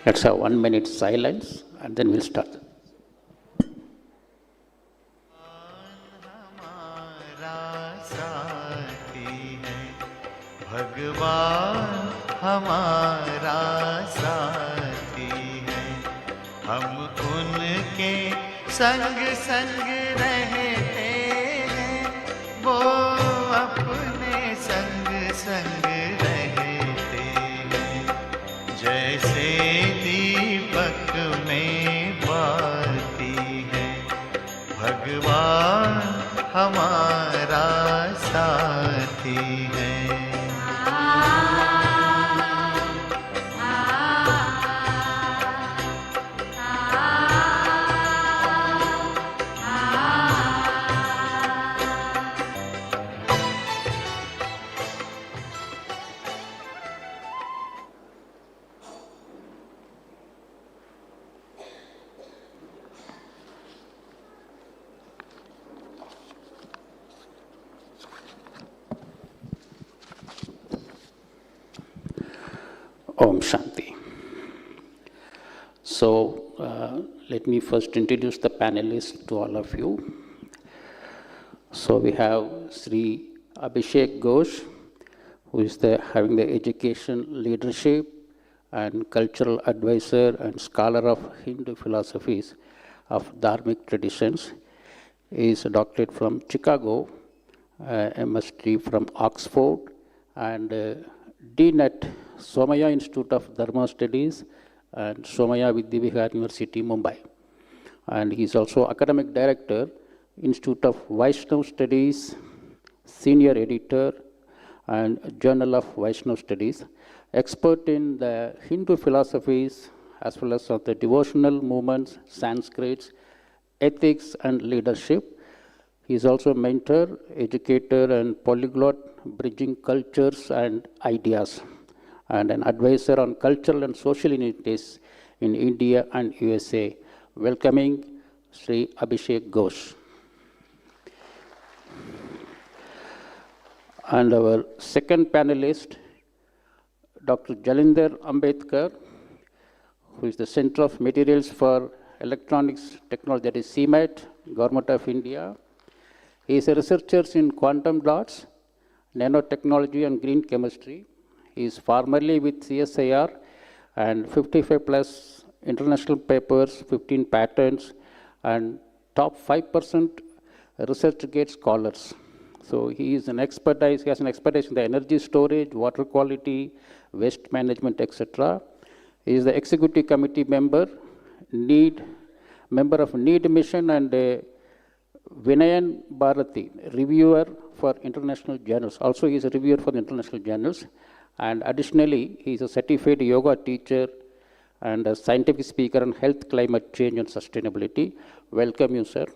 Let's have 1 minute silence and then we'll start. भगवान हमारा साथी है, हम उनके संग संग रहते हैं, वो अपने संग संग रहते हैं। जैसे दीपक में बाती है, भगवान हमारा साथी है। Om Shanti. So, let me first introduce the panelists to all of you. So, we have Sri Abhishek Ghosh, who is having the education, leadership, and cultural advisor and scholar of Hindu philosophies of Dharmic traditions. He is a doctorate from Chicago, MSc from Oxford, and Dean at Somaya Institute of Dharma Studies and Somaya Vidyavihar University, Mumbai. And he is also academic director, Institute of Vaishnava Studies, senior editor, and Journal of Vaishnava Studies, expert in the Hindu philosophies as well as of the devotional movements, Sanskrits, ethics, and leadership. He is also a mentor, educator, and polyglot, bridging cultures and ideas, and an advisor on cultural and social initiatives in India and USA. Welcoming Sri Abhishek Ghosh. And our second panelist, Dr. Jalinder Ambedkar, who is the Center of Materials for Electronics Technology, that is CMET, Government of India. He is a researcher in quantum dots, nanotechnology, and green chemistry. He is formerly with CSIR and 55 plus international papers, 15 patents, and top 5% ResearchGate scholars. So he has an expertise in the energy storage, water quality, waste management, etc. He is the executive committee member of NEED mission, and Vinayan Bharati, reviewer for international journals. Also, he is a reviewer for the international journals. And additionally, he is a certified yoga teacher and a scientific speaker on health, climate change, and sustainability. Welcome you, sir.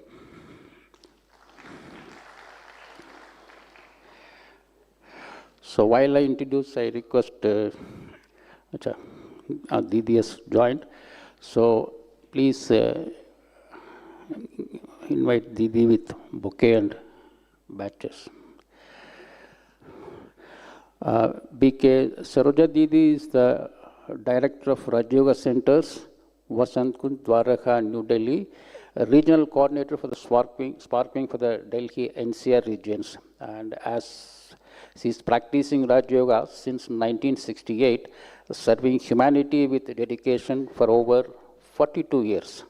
So while I introduce, I request Didi has joined. So please invite Didi with bouquet and batches. BK Saroja Didi is the director of Rajyoga Centers, Vasant Kund, Dwaraka, New Delhi, a regional coordinator for the SpARC wing for the Delhi NCR regions. And as she is practicing Raj Yoga since 1968, serving humanity with dedication for over 42 years.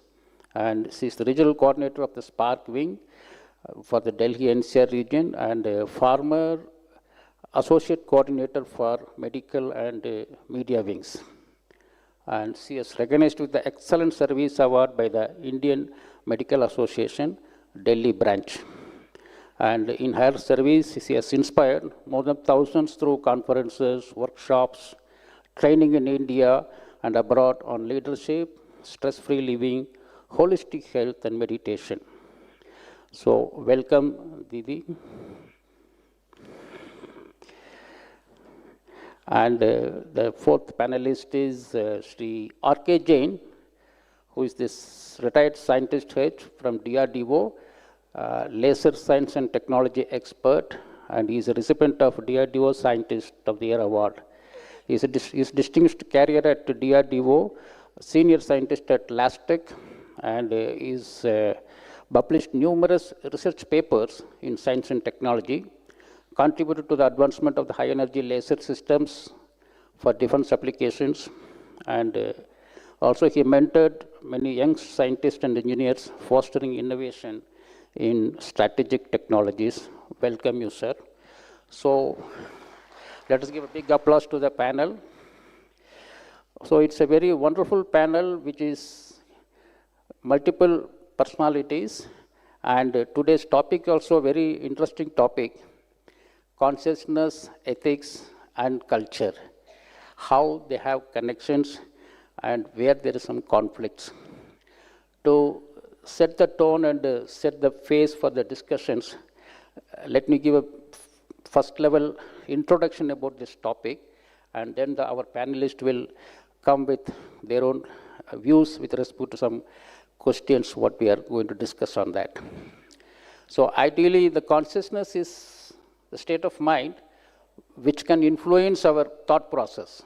And she is the regional coordinator of the SpARC wing for the Delhi NCR region, and a former associate coordinator for medical and media wings. And she is recognized with the Excellent Service Award by the Indian Medical Association, Delhi branch. And in her service, she has inspired more than thousands through conferences, workshops, training in India and abroad on leadership, stress-free living, holistic health, and meditation. So, welcome, Didi. And the fourth panelist is Sri R.K. Jain, who is this retired scientist head from DRDO, laser science and technology expert, and he is a recipient of DRDO Scientist of the Year Award. He's a distinguished career at DRDO, senior scientist at LASTEC, and he's published numerous research papers in science and technology, contributed to the advancement of the high energy laser systems for defense applications, and also he mentored many young scientists and engineers, fostering innovation in strategic technologies. Welcome you, sir. So let us give a big applause to the panel. So it's a very wonderful panel which is multiple personalities, and today's topic also a very interesting topic: consciousness, ethics and culture, how they have connections and where there is some conflicts. To set the tone and set the phase for the discussions, let me give a first level introduction about this topic, and then our panelists will come with their own views with respect to some questions what we are going to discuss on that. So ideally the consciousness is the state of mind which can influence our thought process.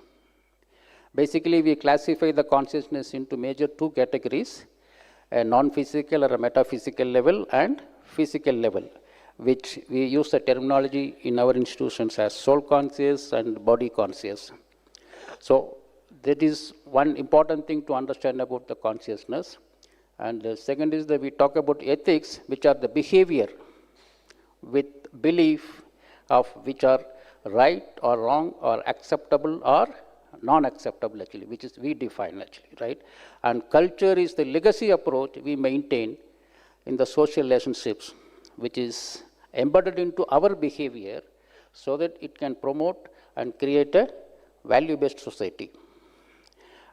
Basically we classify the consciousness into major two categories: a non-physical or a metaphysical level and physical level, which we use the terminology in our institutions as soul conscious and body conscious. So that is one important thing to understand about the consciousness. And the second is that we talk about ethics, which are the behavior with belief of which are right or wrong or acceptable or non-acceptable actually, which is we define actually, right? And culture is the legacy approach we maintain in the social relationships, which is embedded into our behavior so that it can promote and create a value-based society.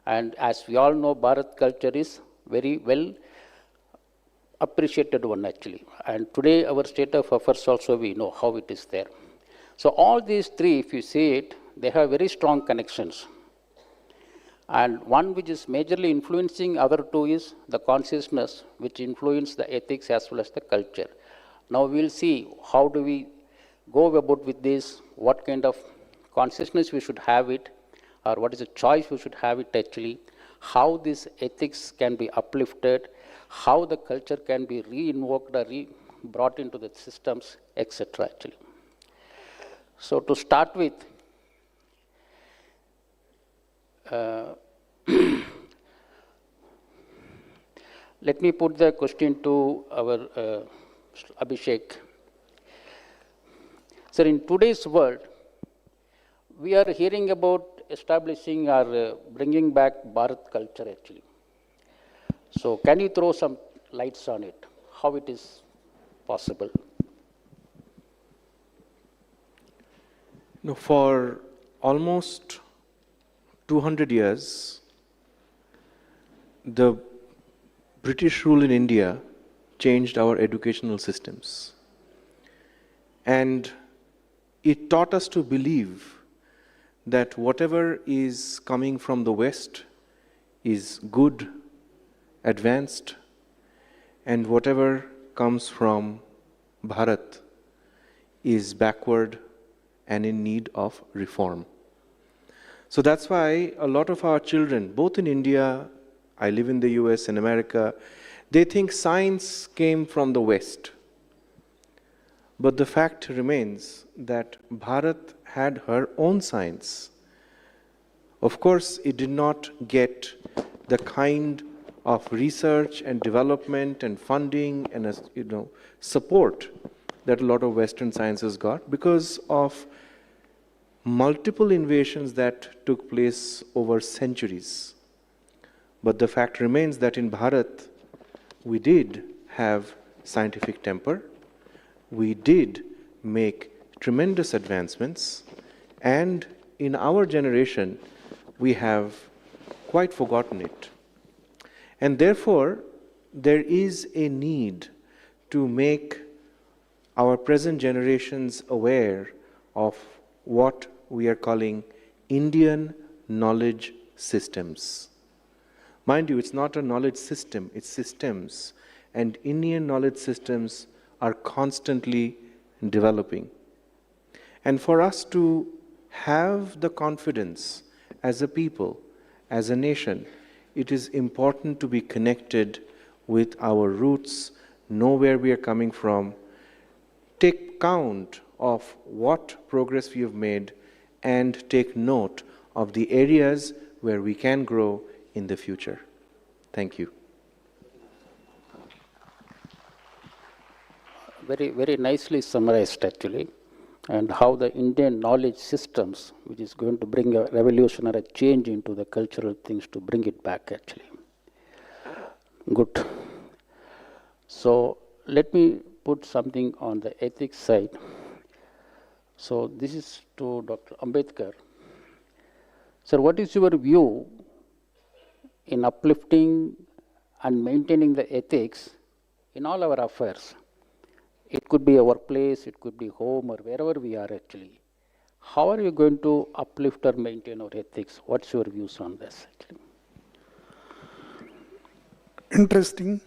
And as we all know, Bharat culture is very well appreciated one actually. And today our state of affairs also we know how it is there. So all these three, if you see it, they have very strong connections. And one which is majorly influencing other two is the consciousness, which influences the ethics as well as the culture. Now we'll see how do we go about with this, what kind of consciousness we should have it, or what is the choice we should have it actually, how this ethics can be uplifted, how the culture can be re-invoked or brought into the systems, etc. actually. So to start with, let me put the question to our Abhishek. Sir, in today's world, we are hearing about establishing or bringing back Bharat culture actually. So can you throw some lights on it, how it is possible? No, for almost 200 years, the British rule in India changed our educational systems. And it taught us to believe that whatever is coming from the West is good, advanced, and whatever comes from Bharat is backward and in need of reform. So that's why a lot of our children, both in India, I live in the US and America, they think science came from the West. But the fact remains that Bharat had her own science. Of course, it did not get the kind of research and development and funding and support that a lot of Western sciences got because of multiple invasions that took place over centuries. But the fact remains that in Bharat, we did have scientific temper, we did make tremendous advancements, and in our generation, we have quite forgotten it. And therefore, there is a need to make our present generations aware of what we are calling Indian knowledge systems. Mind you, it's not a knowledge system, it's systems. And Indian knowledge systems are constantly developing. And for us to have the confidence as a people, as a nation, it is important to be connected with our roots, know where we are coming from, take count of what progress we have made, and take note of the areas where we can grow in the future. Thank you. Very, very nicely summarized actually, and how the Indian knowledge systems, which is going to bring a revolutionary change into the cultural things to bring it back actually. Good. So let me put something on the ethics side. So this is to Dr. Ambedkar. Sir, what is your view in uplifting and maintaining the ethics in all our affairs? It could be a workplace, it could be home, or wherever we are actually. How are you going to uplift or maintain our ethics? What's your views on this actually? Interesting,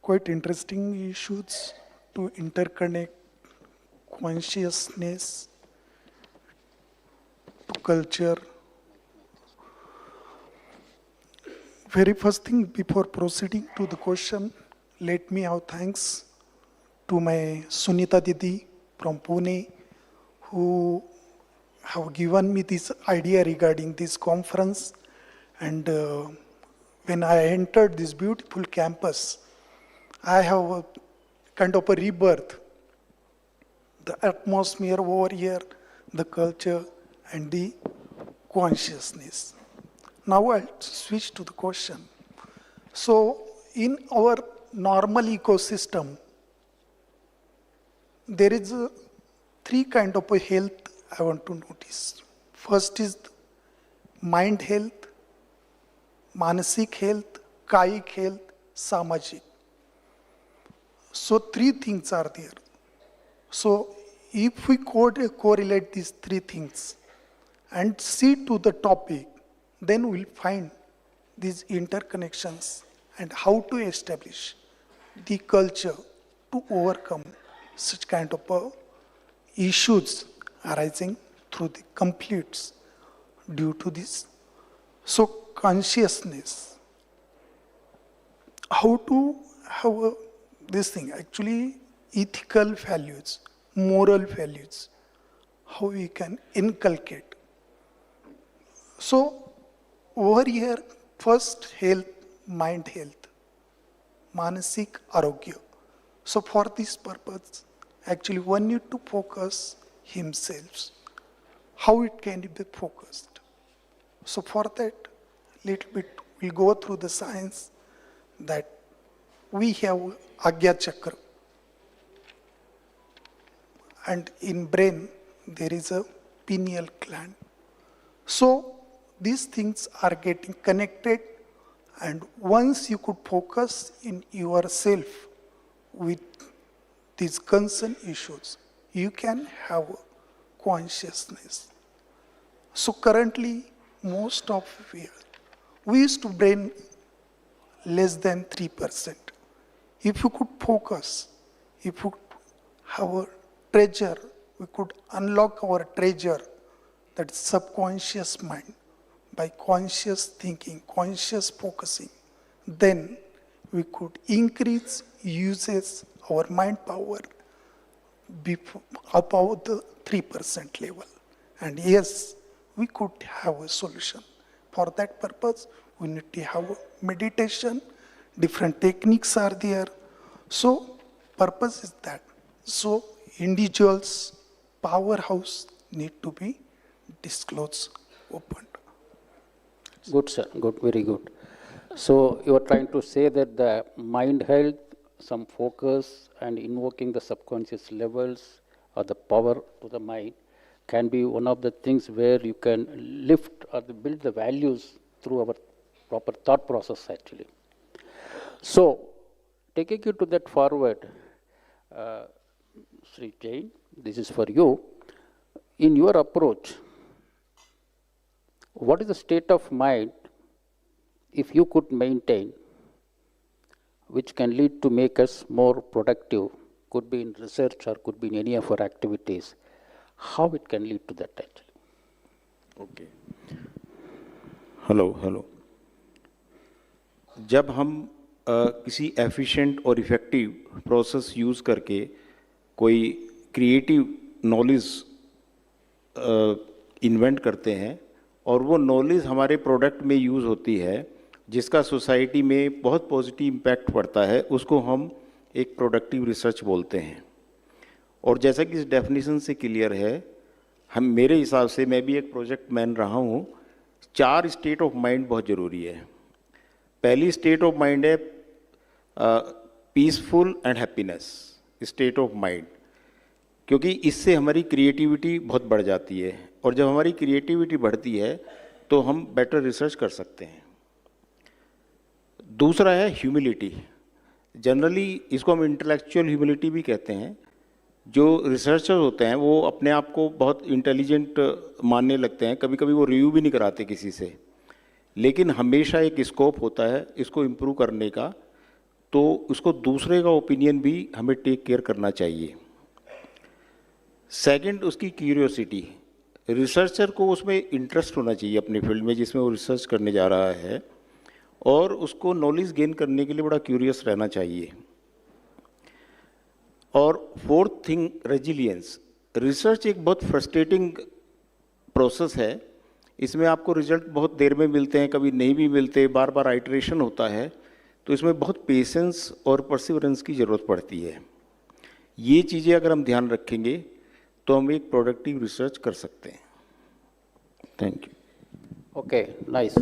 quite interesting issues to interconnect consciousness to culture. Very first thing, before proceeding to the question, let me have thanks to my Sunita Didi from Pune, who have given me this idea regarding this conference. And when I entered this beautiful campus, I have a kind of a rebirth. The atmosphere over here, the culture, and the consciousness. Now I'll switch to the question. So in our normal ecosystem, there is three kind of a health I want to notice. First is mind health, manasik health, kayik health, samajik. So three things are there. So if we correlate these three things and see to the topic, then we'll find these interconnections and how to establish the culture to overcome such kind of issues arising through the conflicts due to this. So consciousness, how to have this thing, actually ethical values, moral values, how we can inculcate. So over here, first health, mind health, manasik arogya. So for this purpose, actually one need to focus himself. How it can be focused. So for that, little bit we'll go through the science that we have Agya Chakra. And in brain, there is a pineal gland. So these things are getting connected, and once you could focus in yourself with these concern issues, you can have consciousness. So currently, most of we used to brain less than 3%. If you could focus, if you have a treasure, we could unlock our treasure, that subconscious mind, by conscious thinking, conscious focusing, then we could increase uses our mind power above the 3% level. And yes, we could have a solution. For that purpose, we need to have meditation, different techniques are there. So, purpose is that. So, individuals, powerhouse need to be disclosed, opened. Good, sir. Good, very good. So you are trying to say that the mind health, some focus, and invoking the subconscious levels or the power to the mind can be one of the things where you can lift or build the values through our proper thought process actually. So, taking you to that forward, Sri Jain, this is for you. In your approach, what is the state of mind if you could maintain, which can lead to make us more productive, could be in research or could be in any of our activities, how it can lead to that actually? Okay, hello. जब हम किसी efficient और effective process use करके कोई creative knowledge invent करते हैं और वो नॉलेज हमारे प्रोडक्ट में यूज़ होती है, जिसका सोसाइटी में बहुत पॉजिटिव इम्पैक्ट पड़ता है, उसको हम एक प्रोडक्टिव रिसर्च बोलते हैं। और जैसा कि इस डेफिनेशन से क्लियर है, हम मेरे हिसाब से, मैं भी एक प्रोजेक्ट मैन रहा हूँ, 4 स्टेट ऑफ माइंड बहुत ज़रूरी है। पहली स्टेट ऑफ माइंड है peaceful and happiness state of mind, क्योंकि इससे हमारी क्रिएटिविटी बहुत बढ़ जाती है, और जब हमारी क्रिएटिविटी बढ़ती है तो हम बेटर रिसर्च कर सकते हैं। दूसरा है ह्यूमिलिटी। जनरली इसको हम इंटेलेक्चुअल ह्यूमिलिटी भी कहते हैं। जो रिसर्चर होते हैं वो अपने आप को बहुत इंटेलिजेंट मानने लगते हैं, कभी कभी वो रिव्यू भी नहीं कराते किसी से, लेकिन हमेशा एक स्कोप होता है इसको इम्प्रूव करने का, तो उसको दूसरे का ओपिनियन भी हमें टेक केयर करना चाहिए। सेकंड, उसकी क्यूरियोसिटी। रिसर्चर को उसमें इंटरेस्ट होना चाहिए अपनी फील्ड में जिसमें वो रिसर्च करने जा रहा है, और उसको नॉलेज गेन करने के लिए बड़ा क्यूरियस रहना चाहिए। और फोर्थ थिंग, रेजिलियंस। रिसर्च एक बहुत फ्रस्ट्रेटिंग प्रोसेस है, इसमें आपको रिजल्ट बहुत देर में मिलते हैं, कभी नहीं भी मिलते, बार बार आइटरेशन होता है, तो इसमें बहुत पेशेंस और परसिवरेंस की ज़रूरत पड़ती है। ये चीज़ें अगर हम ध्यान रखेंगे तो हम एक प्रोडक्टिव रिसर्च कर सकते हैं। Thank you. Okay, nice.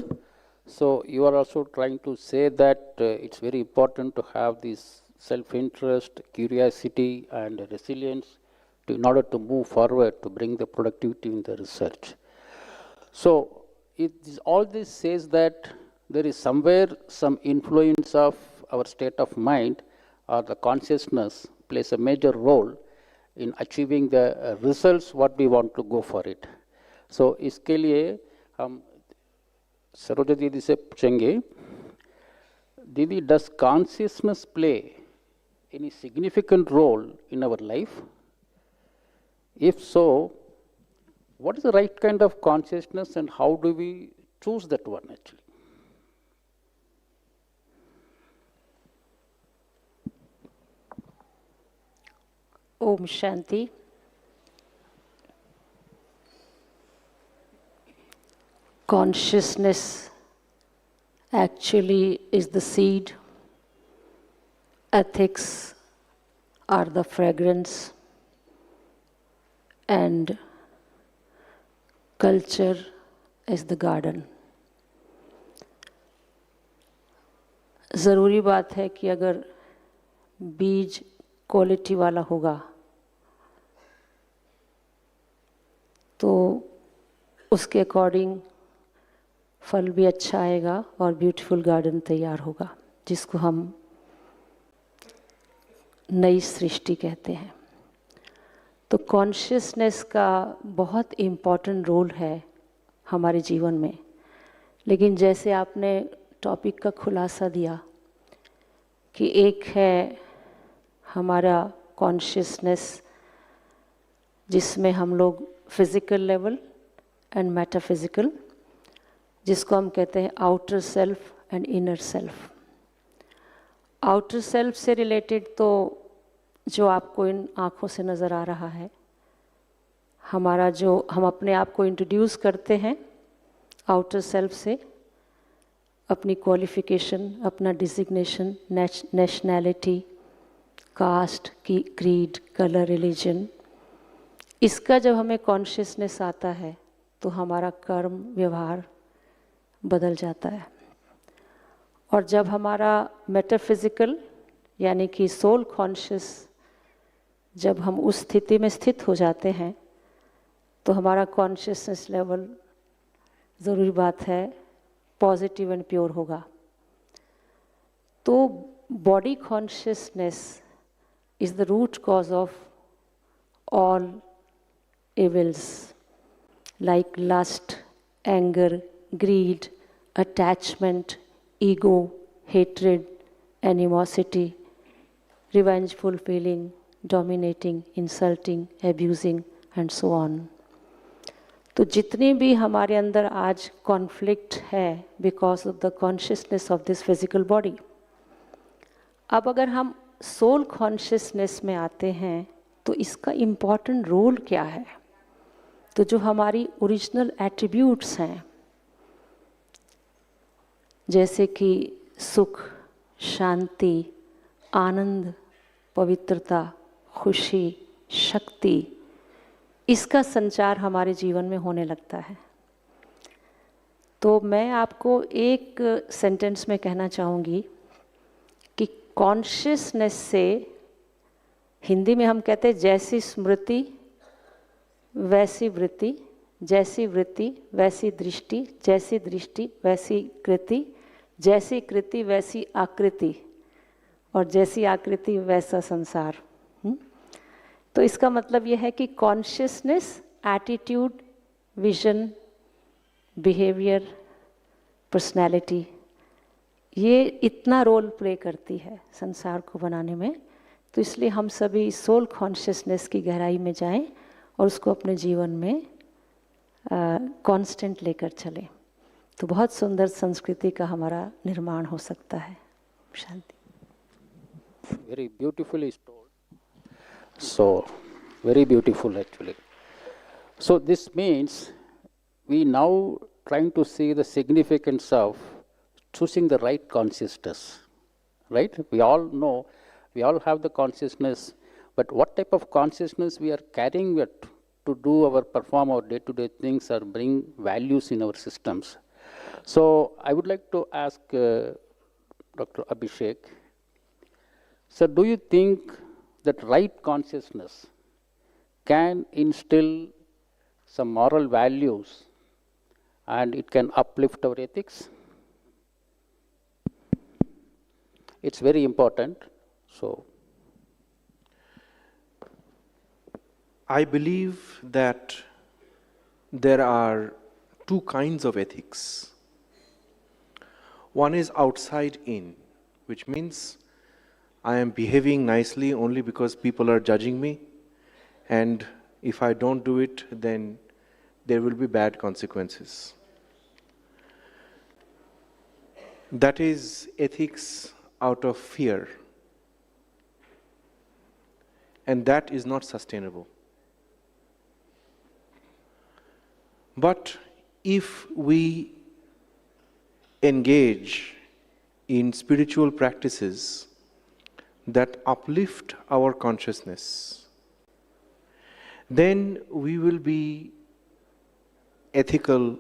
So you are also trying to say that it's very important to have this self-interest, curiosity, and resilience in order to move forward to bring the productivity in the research. So all this says that there is somewhere some influence of our state of mind or the consciousness plays a major role in achieving the results what we want to go for it. So इसके लिए हम सरोजा दीदी से पूछेंगे, दीदी, does consciousness play any significant role in our life? If so, what is the right kind of consciousness and how do we choose that one actually? Om Shanti. Consciousness actually is the seed, ethics are the fragrance, and culture is the garden. ज़रूरी बात है कि अगर बीज quality वाला होगा तो उसके अकॉर्डिंग फल भी अच्छा आएगा और ब्यूटीफुल गार्डन तैयार होगा, जिसको हम नई सृष्टि कहते हैं। तो कॉन्शियसनेस का बहुत इम्पॉर्टेंट रोल है हमारे जीवन में। लेकिन जैसे आपने टॉपिक का खुलासा दिया कि एक है हमारा कॉन्शियसनेस जिसमें हम लोग फिज़िकल लेवल एंड मेटाफिज़िकल, जिसको हम कहते हैं outer self and inner self. Outer self से रिलेटेड तो जो आपको इन आँखों से नज़र आ रहा है, हमारा जो हम अपने आप को इंट्रोड्यूस करते हैं आउटर सेल्फ से, अपनी क्वालिफ़िकेशन, अपना designation, nationality, caste, creed, colour, religion, इसका जब हमें कॉन्शियसनेस आता है तो हमारा कर्म, व्यवहार बदल जाता है। और जब हमारा मेटाफिज़िकल यानी कि सोल कॉन्शियस, जब हम उस स्थिति में स्थित हो जाते हैं तो हमारा कॉन्शियसनेस लेवल, ज़रूरी बात है, पॉजिटिव एंड प्योर होगा। तो body consciousness is the root cause of all evils like lust, anger, greed, attachment, ego, hatred, animosity, revengeful feeling, dominating, insulting, abusing, and so on. तो तो जितनी भी हमारे अंदर आज कॉन्फ्लिक्ट है because of the consciousness of this physical body, अब अगर हम सोल कॉन्शियसनेस में आते हैं तो इसका इम्पॉर्टेंट रोल क्या है? तो जो हमारी ओरिजिनल एट्रीब्यूट्स हैं, जैसे कि सुख, शांति, आनंद, पवित्रता, खुशी, शक्ति, इसका संचार हमारे जीवन में होने लगता है। तो मैं आपको एक सेंटेंस में कहना चाहूँगी कि कॉन्शियसनेस से, हिंदी में हम कहते हैं जैसी स्मृति वैसी वृत्ति, जैसी वृत्ति वैसी दृष्टि, जैसी दृष्टि वैसी कृति, जैसी कृति वैसी आकृति, और जैसी आकृति वैसा संसार। तो इसका मतलब यह है कि consciousness, attitude, vision, behaviour, personality, ये इतना रोल प्ले करती है संसार को बनाने में। तो इसलिए हम सभी सोल कॉन्शियसनेस की गहराई में जाएं और उसको अपने जीवन में कांस्टेंट लेकर चलें, तो बहुत सुंदर संस्कृति का हमारा निर्माण हो सकता है। शांति। Very beautifully told. So, very beautiful actually. So this means we now trying to see the significance of choosing the right consciousness, right? We all know, we all have the consciousness, but what type of consciousness we are carrying it to do our perform our day-to-day things or bring values in our systems. So I would like to ask Dr. Abhishek, so do you think that right consciousness can instill some moral values and it can uplift our ethics? It's very important. So I believe that there are two kinds of ethics. One is outside in, which means I am behaving nicely only because people are judging me, and if I don't do it, then there will be bad consequences. That is ethics out of fear, and that is not sustainable. But if we engage in spiritual practices that uplift our consciousness, then we will be ethical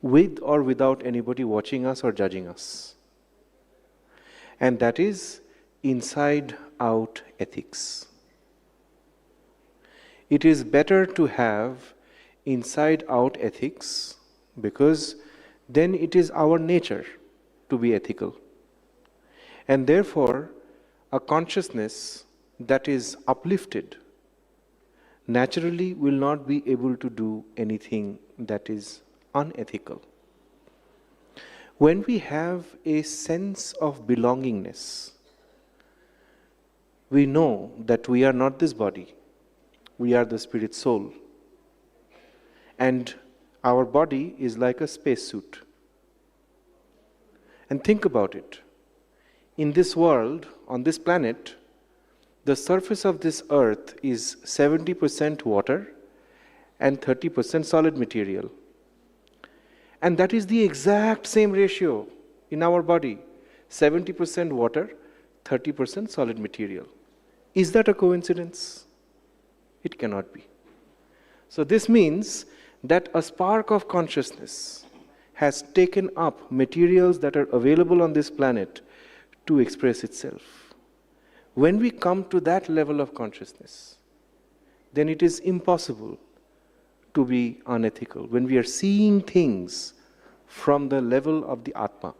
with or without anybody watching us or judging us. And that is inside out ethics. It is better to have inside out ethics because then it is our nature to be ethical. And therefore, a consciousness that is uplifted naturally will not be able to do anything that is unethical. When we have a sense of belongingness, we know that we are not this body, we are the spirit soul. And our body is like a spacesuit. And think about it. In this world, on this planet, the surface of this earth is 70% water and 30% solid material. And that is the exact same ratio in our body, 70% water, 30% solid material. Is that a coincidence? It cannot be. So this means that a spark of consciousness has taken up materials that are available on this planet to express itself. When we come to that level of consciousness, then it is impossible to be unethical. When we are seeing things from the level of the Atma,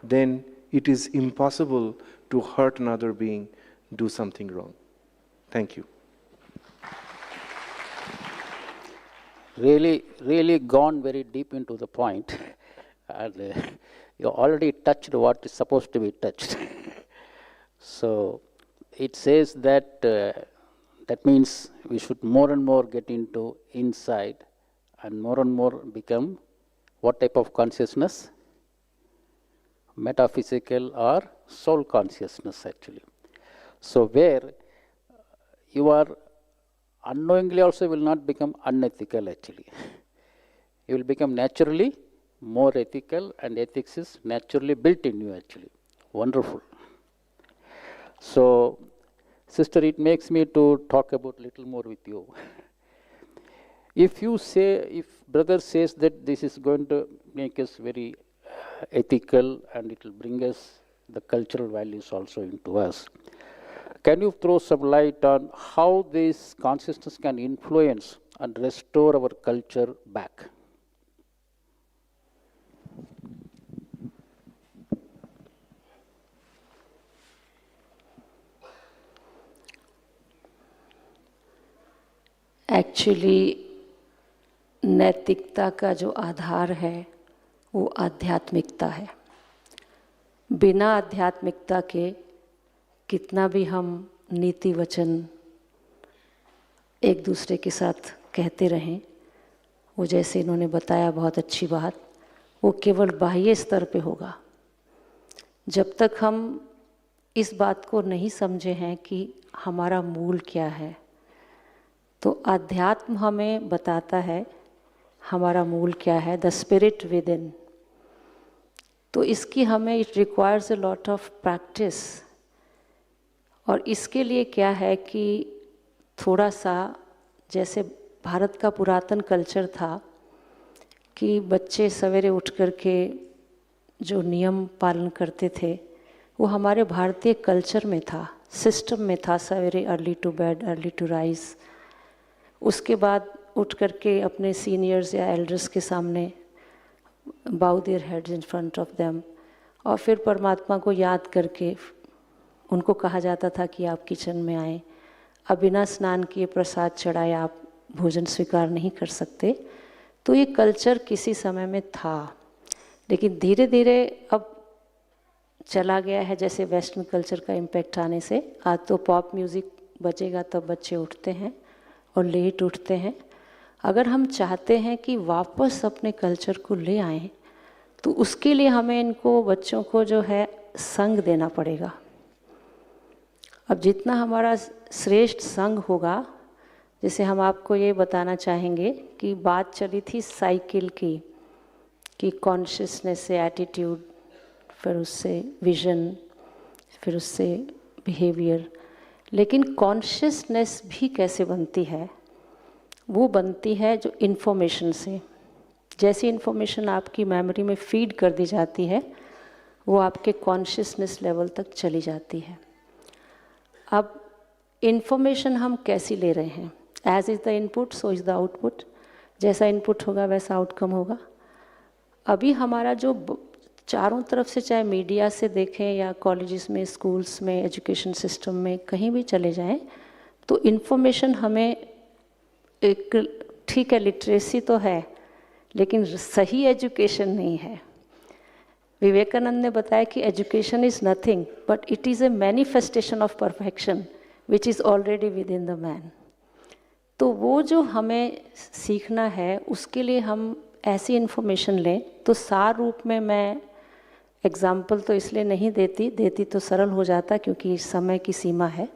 then it is impossible to hurt another being, do something wrong. Thank you. Really gone very deep into the point. And you already touched what is supposed to be touched. So it says that that means we should more and more get into inside and more become what type of consciousness? Metaphysical or soul consciousness actually. So where you are unknowingly also will not become unethical actually. You will become naturally more ethical, and ethics is naturally built in you actually. Wonderful. So, sister, it makes me to talk about little more with you. If you say, if brother says that this is going to make us very ethical and it will bring us the cultural values also into us, can you throw some light on how this consciousness can influence and restore our culture back? Actually नैतिकता का जो आधार है वो आध्यात्मिकता है। बिना आध्यात्मिकता के कितना भी हम नीति वचन एक दूसरे के साथ कहते रहें, वो जैसे इन्होंने बताया बहुत अच्छी बात, वो केवल बाह्य स्तर पे होगा। जब तक हम इस बात को नहीं समझे हैं कि हमारा मूल क्या है, तो अध्यात्म हमें बताता है हमारा मूल क्या है, द स्पिरिट विद इन। तो इसकी हमें it requires a lot of practice. और इसके लिए क्या है कि थोड़ा सा जैसे भारत का पुरातन कल्चर था कि बच्चे सवेरे उठ कर के जो नियम पालन करते थे वो हमारे भारतीय कल्चर में था, सिस्टम में था। सवेरे early to bed, early to rise, उसके बाद उठ कर के अपने सीनियर्स या एल्डर्स के सामने बाउ their heads in front of them, और फिर परमात्मा को याद करके उनको कहा जाता था कि आप किचन में आएँ, अब बिना स्नान किए प्रसाद चढ़ाए आप भोजन स्वीकार नहीं कर सकते। तो ये कल्चर किसी समय में था, लेकिन धीरे धीरे अब चला गया है। जैसे वेस्टर्न कल्चर का इम्पैक्ट आने से आज तो पॉप म्यूज़िक बजेगा तब बच्चे उठते हैं और लेट उठते हैं। अगर हम चाहते हैं कि वापस अपने कल्चर को ले आएं, तो उसके लिए हमें इनको बच्चों को जो है संग देना पड़ेगा। अब जितना हमारा श्रेष्ठ संग होगा, जैसे हम आपको ये बताना चाहेंगे कि बात चली थी साइकिल की, कि कॉन्शियसनेस से एटीट्यूड, फिर उससे विजन, फिर उससे बिहेवियर। लेकिन कॉन्शियसनेस भी कैसे बनती है? वो बनती है जो इन्फॉर्मेशन से। जैसी इन्फॉर्मेशन आपकी मेमोरी में फीड कर दी जाती है, वो आपके कॉन्शियसनेस लेवल तक चली जाती है। अब इन्फॉर्मेशन हम कैसी ले रहे हैं? As is the input so is the output. जैसा इनपुट होगा वैसा आउटकम होगा। अभी हमारा जो चारों तरफ से, चाहे मीडिया से देखें या कॉलेजेस में, स्कूल्स में, एजुकेशन सिस्टम में, कहीं भी चले जाएं, तो इन्फॉर्मेशन हमें एक, ठीक है लिटरेसी तो है, लेकिन सही एजुकेशन नहीं है। विवेकानंद ने बताया कि education is nothing but it is a manifestation of perfection which is already with in the man. तो वो जो हमें सीखना है, उसके लिए हम ऐसी इन्फॉर्मेशन लें। तो सार रूप में मैं एग्जाम्पल तो इसलिए नहीं देती तो सरल हो जाता, क्योंकि समय की सीमा है।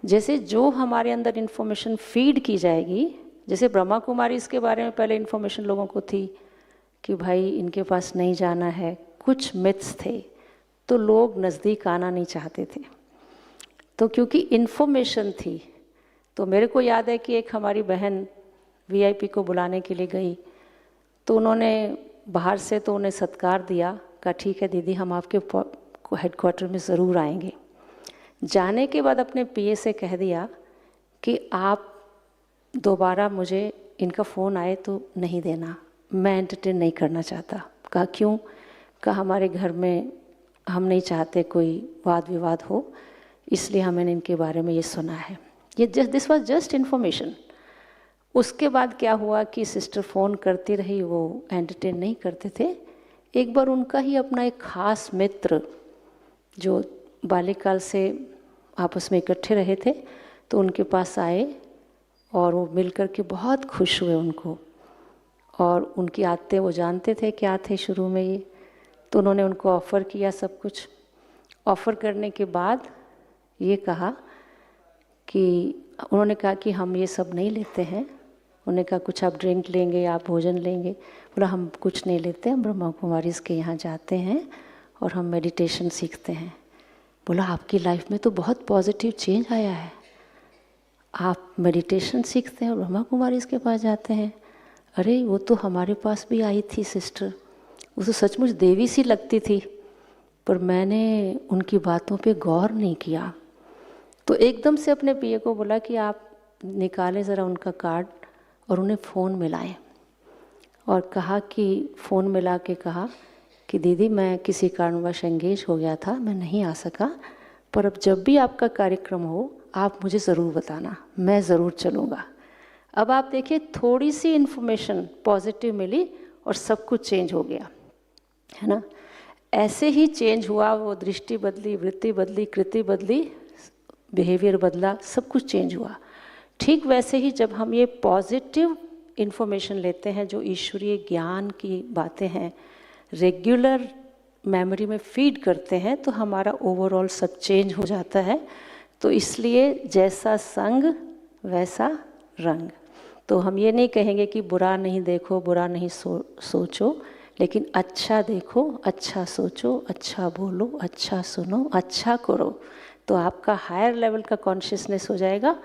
जैसे जो हमारे अंदर इन्फॉर्मेशन फीड की जाएगी, जैसे ब्रह्मा कुमारीज के बारे में पहले इन्फॉर्मेशन लोगों को थी कि भाई इनके पास नहीं जाना है, कुछ मिथ्स थे, तो लोग नज़दीक आना नहीं चाहते थे। तो क्योंकि इन्फॉर्मेशन थी, तो मेरे को याद है कि एक हमारी बहन वीआईपी को बुलाने के लिए गई, तो उन्होंने बाहर से तो उन्हें सत्कार दिया, कहा ठीक है दीदी हम आपके हेडक्वार्टर में ज़रूर आएंगे। जाने के बाद अपने पीए से कह दिया कि आप दोबारा मुझे इनका फ़ोन आए तो नहीं देना, मैं एंटरटेन नहीं करना चाहता। कहा क्यों? कहा हमारे घर में हम नहीं चाहते कोई वाद विवाद हो, इसलिए हमने इनके बारे में ये सुना है। ये दिस वाज जस्ट इन्फॉर्मेशन। उसके बाद क्या हुआ कि सिस्टर फ़ोन करती रही, वो एंटरटेन नहीं करते थे। एक बार उनका ही अपना एक ख़ास मित्र जो बाल्यकाल से आपस में इकट्ठे रहे थे, तो उनके पास आए और वो मिल कर के बहुत खुश हुए उनको। और उनकी आदतें वो जानते थे क्या थे शुरू में ये, तो उन्होंने उनको ऑफ़र किया सब कुछ। ऑफ़र करने के बाद ये कहा कि उन्होंने कहा कि हम ये सब नहीं लेते हैं। उन्होंने कहा कुछ आप ड्रिंक लेंगे या आप भोजन लेंगे? बोला हम कुछ नहीं लेते, हम ब्रह्मा कुमारीज के यहाँ जाते हैं और हम मेडिटेशन सीखते हैं। बोला आपकी लाइफ में तो बहुत पॉजिटिव चेंज आया है, आप मेडिटेशन सीखते हैं और ब्रह्मा कुमारीज के पास जाते हैं। अरे वो तो हमारे पास भी आई थी सिस्टर, वो तो सचमुच देवी सी लगती थी, पर मैंने उनकी बातों पे गौर नहीं किया। तो एकदम से अपने पिए को बोला कि आप निकालें ज़रा उनका कार्ड और उन्हें फ़ोन मिलाएं, और कहा कि फ़ोन मिला के कहा कि दीदी मैं किसी कारणवश एंगेज हो गया था, मैं नहीं आ सका, पर अब जब भी आपका कार्यक्रम हो आप मुझे ज़रूर बताना, मैं ज़रूर चलूँगा। अब आप देखिए थोड़ी सी इन्फॉर्मेशन पॉजिटिव मिली और सब कुछ चेंज हो गया, है ना। ऐसे ही चेंज हुआ, वो दृष्टि बदली, वृत्ति बदली, कृति बदली, बिहेवियर बदला, सब कुछ चेंज हुआ। ठीक वैसे ही जब हम ये पॉजिटिव इन्फॉर्मेशन लेते हैं, जो ईश्वरीय ज्ञान की बातें हैं, रेगुलर मेमोरी में फीड करते हैं, तो हमारा ओवरऑल सब चेंज हो जाता है। तो इसलिए जैसा संग वैसा रंग। तो हम ये नहीं कहेंगे कि बुरा नहीं देखो, बुरा नहीं सोचो, लेकिन अच्छा देखो, अच्छा सोचो, अच्छा बोलो, अच्छा सुनो, अच्छा करो, तो आपका हायर लेवल का कॉन्शियसनेस हो जाएगा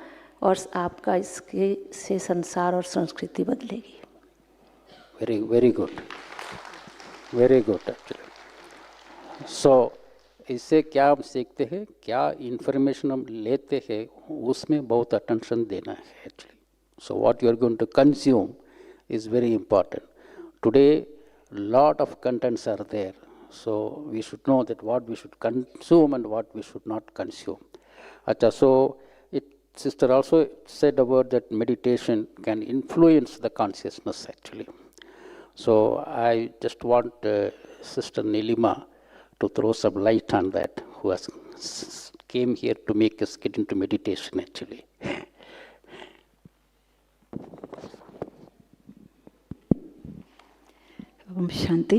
और आपका इसके से संसार और संस्कृति बदलेगी। Very very good, very good actually. So इससे क्या हम सीखते हैं, क्या इन्फॉर्मेशन हम लेते हैं, उसमें बहुत अटेंशन देना है actually. So what you are going to consume is very important. Today lot of contents are there, so we should know that what we should consume and what we should not consume. Acha, so sister also said about that meditation can influence the consciousness actually. So I just want Sister Nilima to throw some light on that, who has came here to make us get into meditation actually. Om Shanti.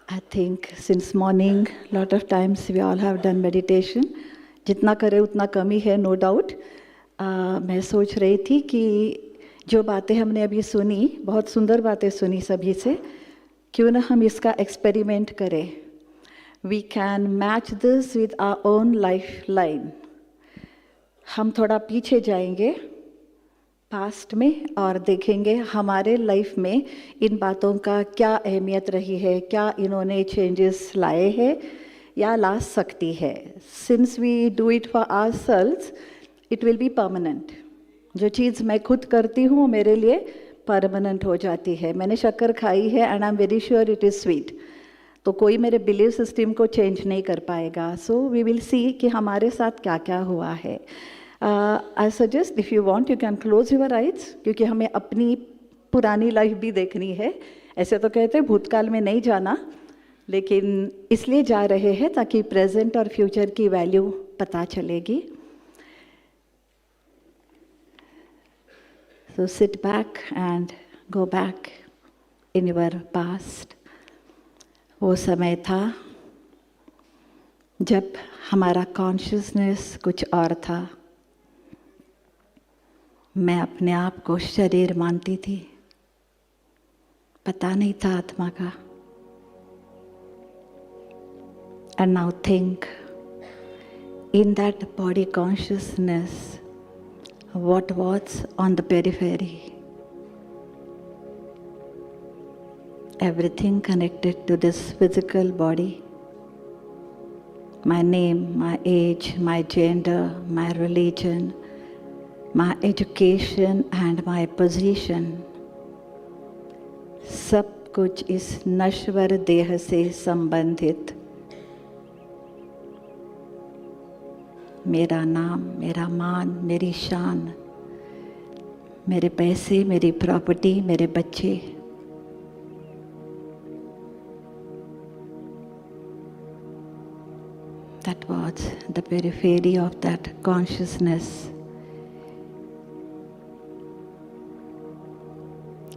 I think since morning, lot of times we all have done meditation. जितना करे उतना कम ही है, no doubt. मैं सोच रही थी कि जो बातें हमने अभी सुनी, बहुत सुंदर बातें सुनी सभी से, क्यों ना हम इसका एक्सपेरिमेंट करें. We can match this with our own lifeline. हम थोड़ा पीछे जाएंगे पास्ट में और देखेंगे हमारे लाइफ में इन बातों का क्या अहमियत रही है, क्या इन्होंने चेंजेस लाए हैं या ला सकती है. Since we do it for ourselves, it will be permanent. जो चीज़ मैं खुद करती हूँ मेरे लिए परमानेंट हो जाती है. मैंने शक्कर खाई है and I am very sure it is sweet, तो कोई मेरे बिलीव सिस्टम को चेंज नहीं कर पाएगा. सो वी विल सी कि हमारे साथ क्या क्या हुआ है. I suggest if you want you can close your eyes, क्योंकि हमें अपनी पुरानी लाइफ भी देखनी है. ऐसे तो कहते हैं भूतकाल में नहीं जाना, लेकिन इसलिए जा रहे हैं ताकि प्रेजेंट और फ्यूचर की वैल्यू पता चलेगी. So sit back and go back in your past. वो समय था जब हमारा कॉन्शियसनेस कुछ और था. मैं अपने आप को शरीर मानती थी, पता नहीं था आत्मा का. And now think, in that body consciousness, what was on the periphery? Everything connected to this physical body. My name, my age, my gender, my religion, my education and my position, सब कुछ इस नश्वर देह से संबंधित. मेरा नाम, मेरा मान, मेरी शान, मेरे पैसे, मेरी प्रॉपर्टी, मेरे बच्चे. That was the periphery of that consciousness.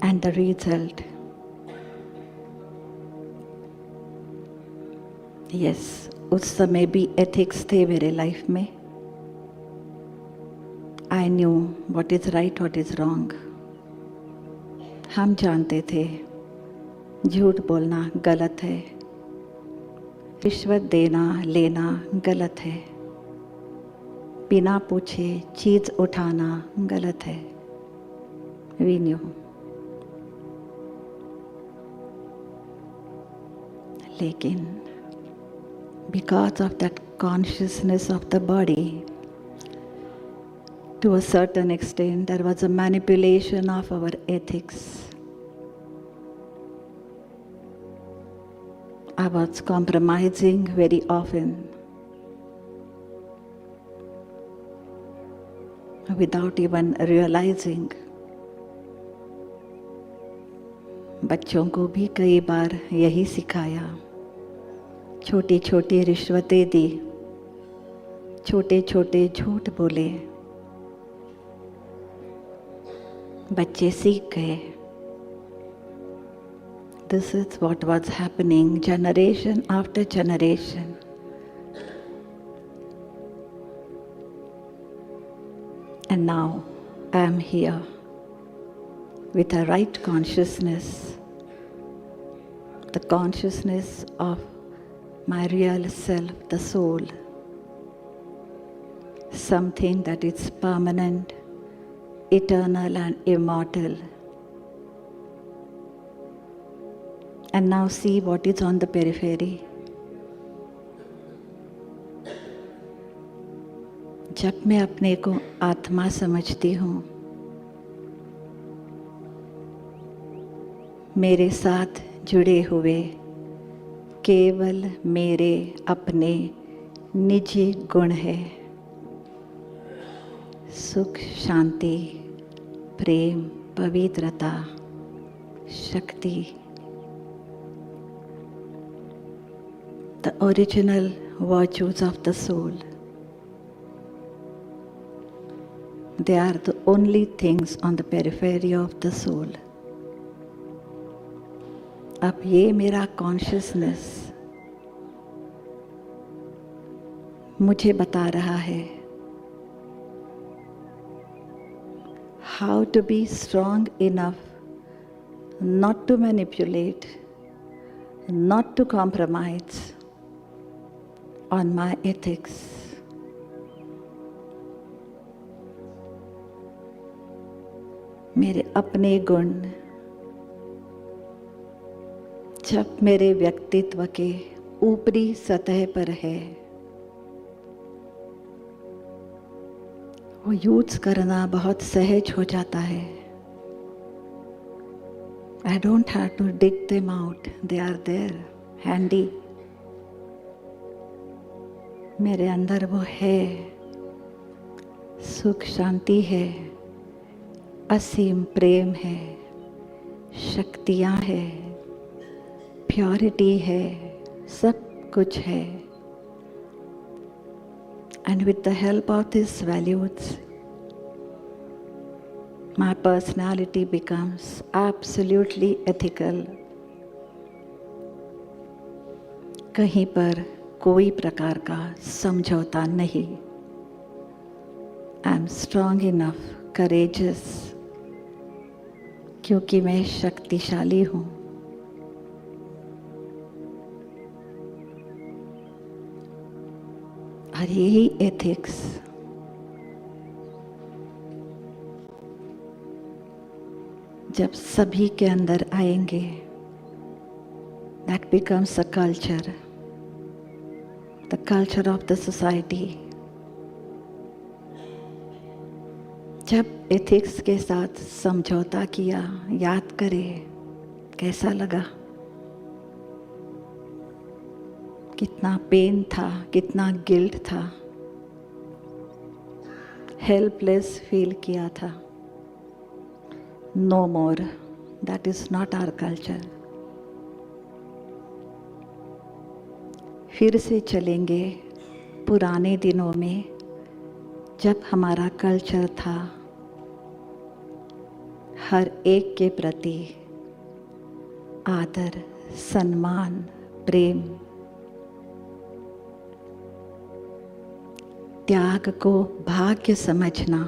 and the result. Yes, उस समय भी ethics थे मेरे लाइफ में. I knew what is right, what is wrong. हम जानते थे झूठ बोलना गलत है, रिश्वत देना लेना गलत है, बिना पूछे चीज उठाना गलत है. We knew. लेकिन because of that consciousness of the body, to a certain extent, there was a manipulation of our ethics. I was compromising very often without even realizing. बच्चों को भी कई बार यही सिखाया. छोटी छोटी रिश्वतें दी, छोटे छोटे झूठ बोले, बच्चे सीख गए. This is what was happening generation after generation. And now I am here with a right consciousness, the consciousness of my real self, the soul, something that is permanent, eternal and immortal. And now see what is on the periphery. जब मैं अपने को आत्मा समझती हूँ, मेरे साथ जुड़े हुए केवल मेरे अपने निजी गुण है. सुख, शांति, प्रेम, पवित्रता, शक्ति. The original virtues of the soul. They are the only things on the periphery of the soul. अब ये मेरा कॉन्शियसनेस मुझे बता रहा है how to be strong enough not to manipulate, not to compromise on my ethics. मेरे अपने गुण जब मेरे व्यक्तित्व के ऊपरी सतह पर है, वो यूज करना बहुत सहज हो जाता है. I don't have to dig them out. They are there, handy. मेरे अंदर वो है, सुख शांति है, असीम प्रेम है, शक्तियाँ है, प्योरिटी है, सब कुछ है. And with the help of these values, my personality becomes absolutely ethical. कहीं पर कोई प्रकार का समझौता नहीं. I am strong enough, courageous, क्योंकि मैं शक्तिशाली हूँ. और यही एथिक्स जब सभी के अंदर आएंगे, that becomes a culture, the culture of the society. जब एथिक्स के साथ समझौता किया, याद करें कैसा लगा, कितना पेन था, कितना गिल्ट था, हेल्पलेस फील किया था. No more, that is not our culture. फिर से चलेंगे पुराने दिनों में जब हमारा कल्चर था हर एक के प्रति आदर, सम्मान, प्रेम, त्याग को भाग्य समझना,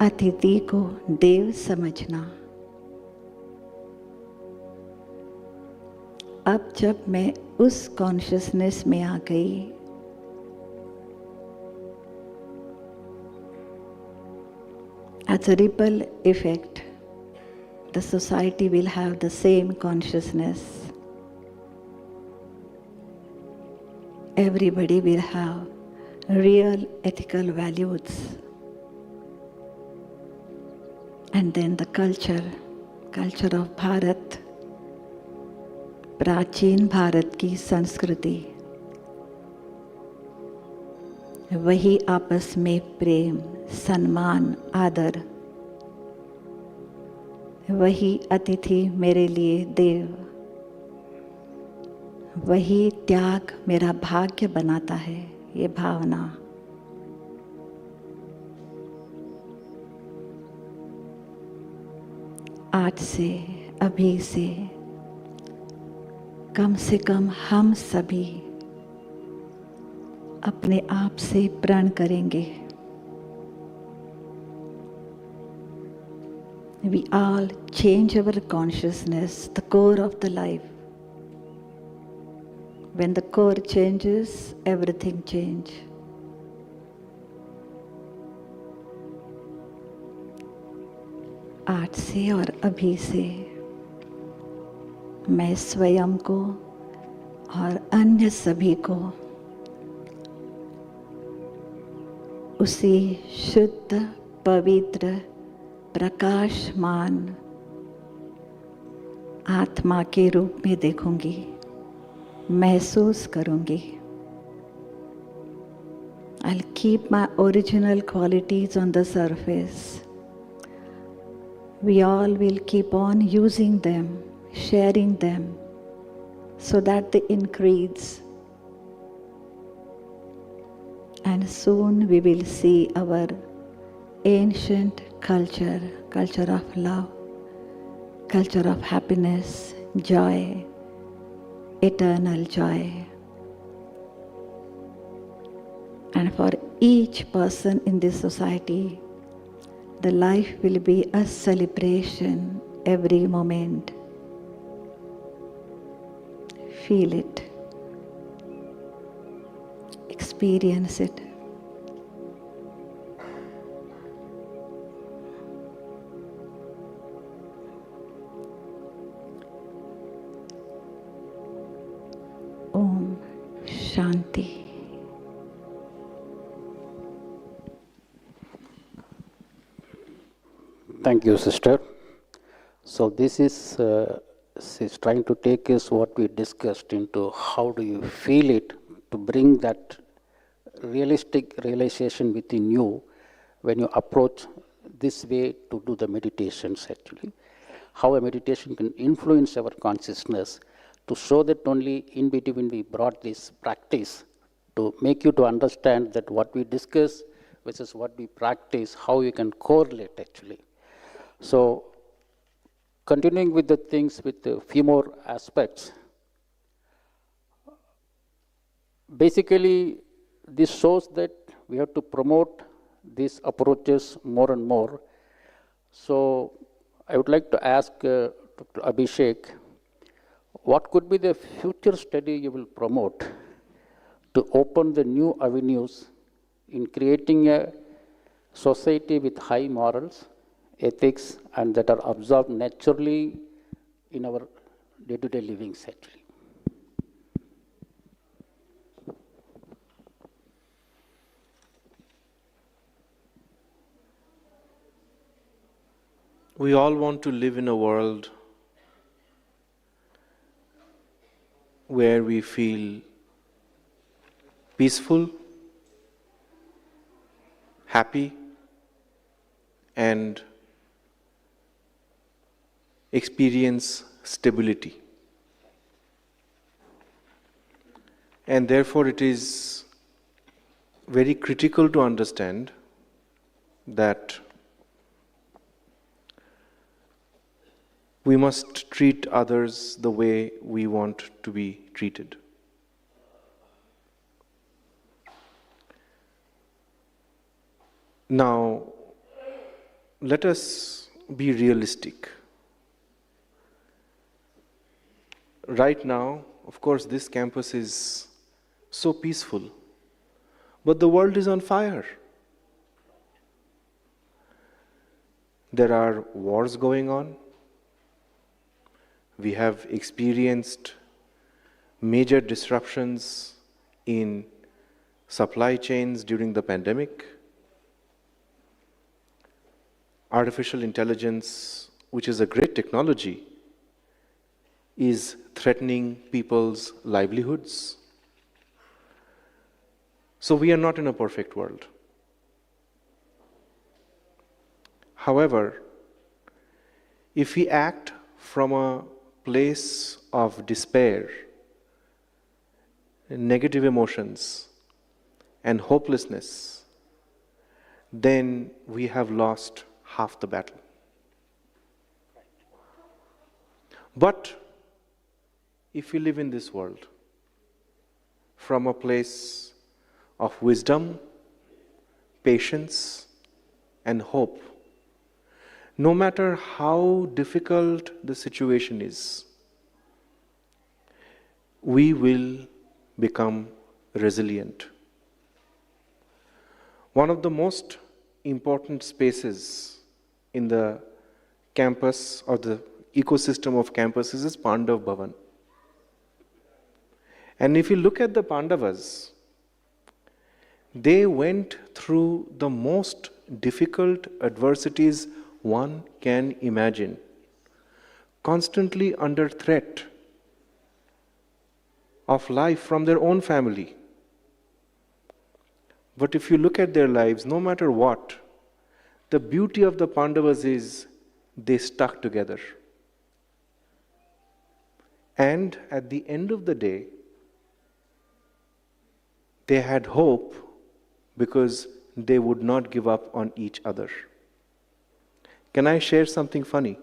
अतिथि को देव समझना। अब जब मैं उस कॉन्शियसनेस में आ गई, as a ripple effect, the society will have the same consciousness. Everybody will have real ethical values. And then the culture of Bharat, प्राचीन भारत की संस्कृति, वही आपस में प्रेम, सम्मान, आदर, वही अतिथि मेरे लिए देव, वही त्याग मेरा भाग्य बनाता है, ये भावना। आज से, अभी से कम हम सभी अपने आप से प्रण करेंगे। We all change our consciousness, the core of the life. When the core changes, everything changes. आज से और अभी से मैं स्वयं को और अन्य सभी को उसी शुद्ध, पवित्र, प्रकाशमान आत्मा के रूप में देखूंगी, महसूस करूंगी। I'll keep my original qualities on the surface. We all will keep on using them, sharing them, so that they increase. And soon we will see our ancient culture of love, culture of happiness, joy, eternal joy. And for each person in this society, the life will be a celebration every moment. Feel it. Experience it. Om Shanti. Thank you, sister. So this is she's trying to take us what we discussed into how do you feel it to bring that realistic realization within you when you approach this way to do the meditations actually. How a meditation can influence our consciousness to show that only in between we brought this practice to make you to understand that what we discuss versus what we practice, how you can correlate actually. So, continuing with the things with a few more aspects, basically this shows that we have to promote these approaches more and more. So, I would like to ask Dr. Abhishek, what could be the future study you will promote to open the new avenues in creating a society with high morals, ethics, and that are observed naturally in our day-to-day livings actually? We all want to live in a world where we feel peaceful, happy, and experience stability. And therefore it is very critical to understand that we must treat others the way we want to be treated. Now, let us be realistic. Right now, of course, this campus is so peaceful, but the world is on fire. There are wars going on. We have experienced major disruptions in supply chains during the pandemic. Artificial intelligence, which is a great technology, is threatening people's livelihoods. So we are not in a perfect world. However, if we act from a place of despair, negative emotions, and hopelessness, then we have lost half the battle. But if we live in this world from a place of wisdom, patience, and hope, no matter how difficult the situation is, we will become resilient. One of the most important spaces in the campus or the ecosystem of campuses is Pandav Bhavan. And if you look at the Pandavas, they went through the most difficult adversities one can imagine, constantly under threat of life from their own family. But if you look at their lives, no matter what, the beauty of the Pandavas is they stuck together. And at the end of the day, they had hope because they would not give up on each other. Can I share something funny?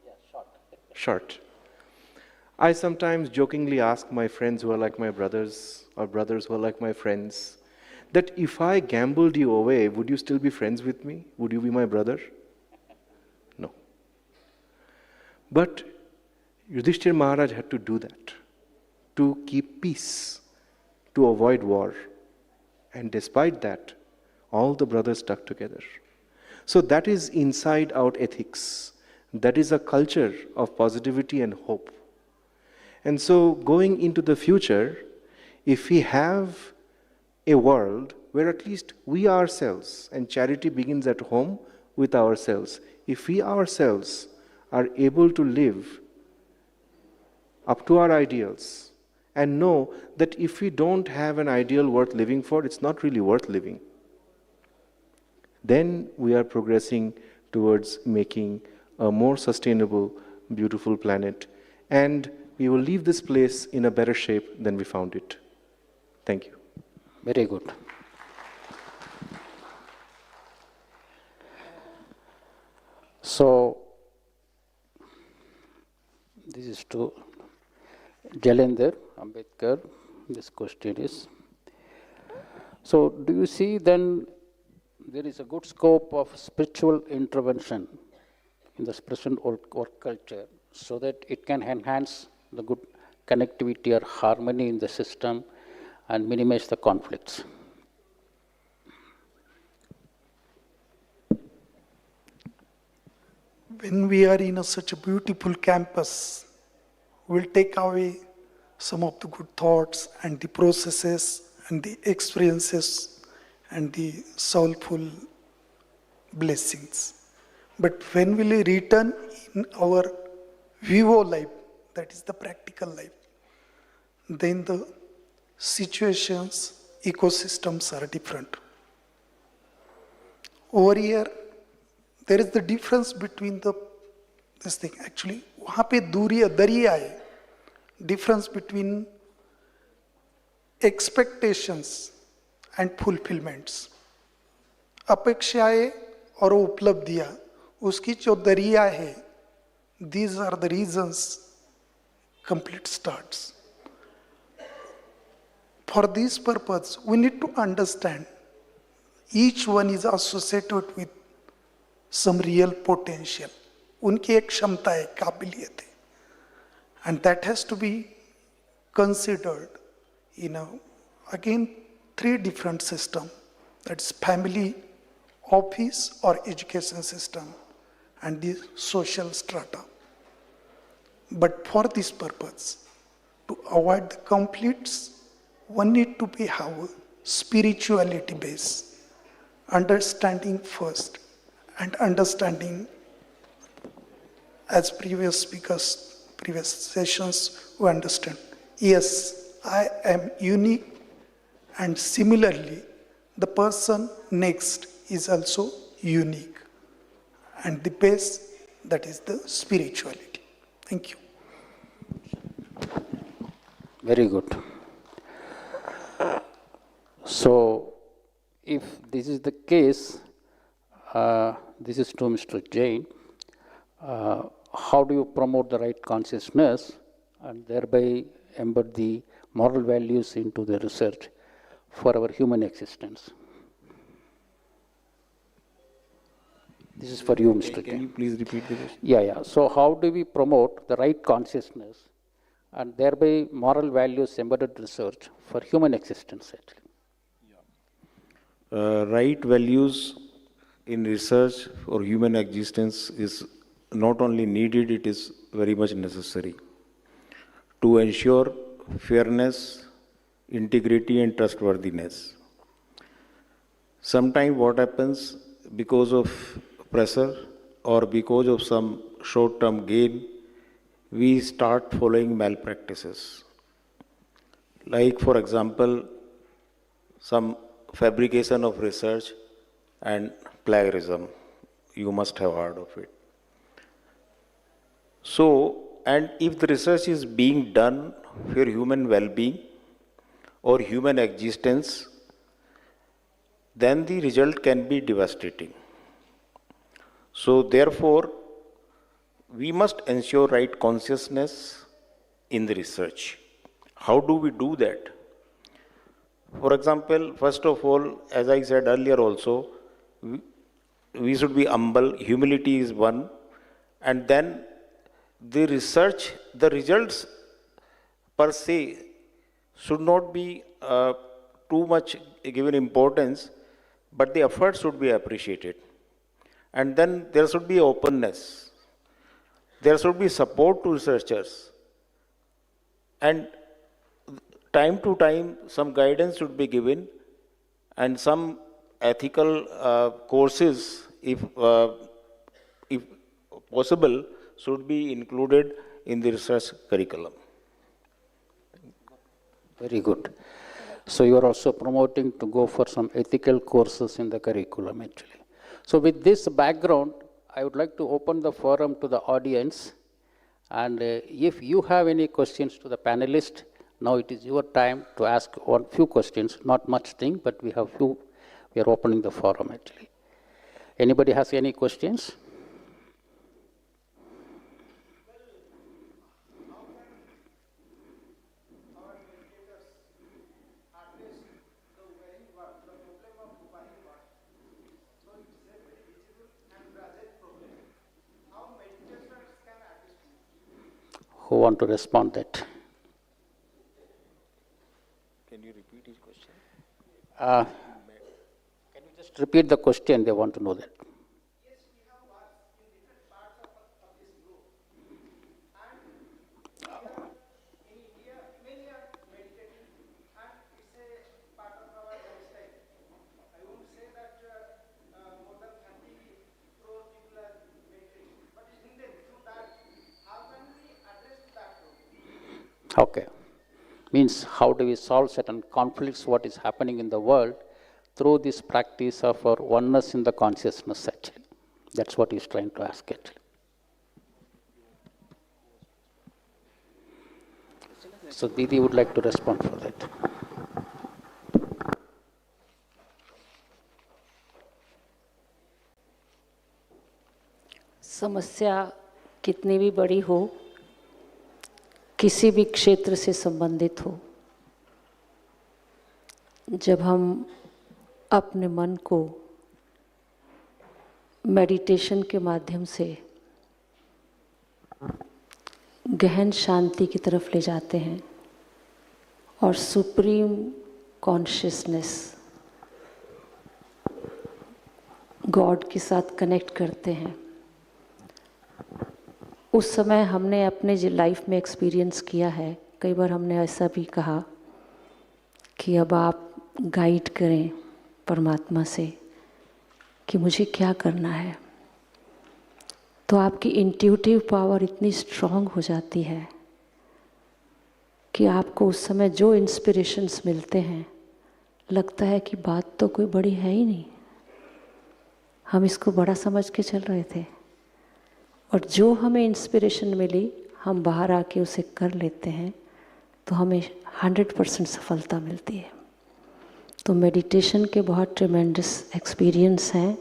Yeah, short. Short. I sometimes jokingly ask my friends who are like my brothers, or brothers who are like my friends, that if I gambled you away, would you still be friends with me? Would you be my brother? No. But Yudhishthir Maharaj had to do that, to keep peace, to avoid war. And despite that, all the brothers stuck together. So that is inside-out ethics. That is a culture of positivity and hope. And so going into the future, if we have a world where at least we ourselves, and charity begins at home with ourselves, if we ourselves are able to live up to our ideals and know that if we don't have an ideal worth living for, it's not really worth living, then we are progressing towards making a more sustainable, beautiful planet, and we will leave this place in a better shape than we found it. Thank you. Very good. So, this is to Jalendra Ambedkar. This question is, so do you see then there is a good scope of spiritual intervention in the present work culture so that it can enhance the good connectivity or harmony in the system and minimize the conflicts? When we are in such a beautiful campus, we'll take away some of the good thoughts and the processes and the experiences and the soulful blessings. But when will we return in our vivo life, that is the practical life, then the situations, ecosystems are different. Over here, there is the difference between this thing. Actually, वहाँ पे दूरी दरिया है. Difference between expectations and fulfillments. अपेक्षाएं और उपलब्धियां, उसकी जो दरिया है, These are the reasons conflict starts. For this purpose, we need to understand each one is associated with some real potential. उनकी एक क्षमता है, काबिलियत है. And that has to be considered in again 3 different systems. That's family, office or education system and the social strata. But for this purpose, to avoid the conflicts, one need to have a spirituality base, understanding first, and understanding, as previous speakers, previous sessions, we understand, yes, I am unique, and similarly, the person next is also unique. And the base, that is the spirituality. Thank you. Very good. So, if this is the case, this is to Mr. Jain, how do you promote the right consciousness and thereby embed the moral values into the research for our human existence? This is for you, Mr. Jain. Can you please repeat the question? Yeah. So, how do we promote the right consciousness and thereby moral values embedded research for human existence, actually? Right values in research for human existence is not only needed, it is very much necessary to ensure fairness, integrity and trustworthiness. Sometimes what happens, because of pressure or because of some short-term gain, we start following malpractices. Like, for example, some fabrication of research and plagiarism. You must have heard of it. So, and if the research is being done for human well-being or human existence, then the result can be devastating. So, therefore, we must ensure right consciousness in the research. How do we do that? For example, first of all, as I said earlier also, we should be humble, humility is one, and then the research, the results per se should not be too much given importance, but the effort should be appreciated. And then there should be openness. There should be support to researchers. And time to time, some guidance should be given, and some ethical courses, if possible, should be included in the research curriculum. Very good. So you are also promoting to go for some ethical courses in the curriculum, actually. So with this background, I would like to open the forum to the audience. And if you have any questions to the panelists, now it is your time to ask few questions, not much thing, but we are opening the forum, actually. Anybody has any questions? Who want to respond that? Can you repeat his question? Can you just repeat the question? They want to know that. Yes, we have worked in different parts of this group. And in India, many are meditating, and it's a part of our lifestyle. I won't say that more than 30 crore people are meditating, but it's needed to that. How can we address that problem? Okay. Means how do we solve certain conflicts, what is happening in the world, through this practice of our oneness in the consciousness, actually. That's what he's trying to ask, actually. So Didi would like to respond for that. समस्या कितनी भी बड़ी हो, किसी भी क्षेत्र से संबंधित हो, जब हम अपने मन को मेडिटेशन के माध्यम से गहन शांति की तरफ ले जाते हैं और सुप्रीम कॉन्शियसनेस गॉड के साथ कनेक्ट करते हैं, उस समय हमने अपने लाइफ में एक्सपीरियंस किया है। कई बार हमने ऐसा भी कहा कि अब आप गाइड करें परमात्मा से कि मुझे क्या करना है। तो आपकी इंट्यूटिव पावर इतनी स्ट्रांग हो जाती है कि आपको उस समय जो इंस्पिरेशंस मिलते हैं, लगता है कि बात तो कोई बड़ी है ही नहीं, हम इसको बड़ा समझ के चल रहे थे, और जो हमें इंस्पिरेशन मिली हम बाहर आके उसे कर लेते हैं, तो हमें 100% सफलता मिलती है। तो मेडिटेशन के बहुत ट्रेमेंडस एक्सपीरियंस हैं।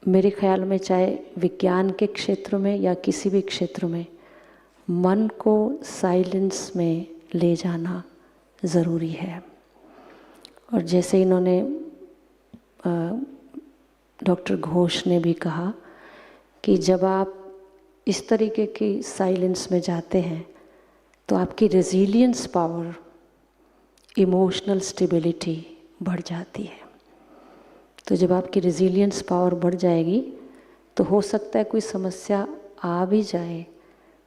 मेरे ख्याल में चाहे विज्ञान के क्षेत्र में या किसी भी क्षेत्र में, मन को साइलेंस में ले जाना ज़रूरी है। और जैसे इन्होंने डॉक्टर घोष ने भी कहा कि जब आप इस तरीके की साइलेंस में जाते हैं तो आपकी रेजिलियंस पावर, इमोशनल स्टेबिलिटी बढ़ जाती है। तो जब आपकी रेजिलियंस पावर बढ़ जाएगी तो हो सकता है कोई समस्या आ भी जाए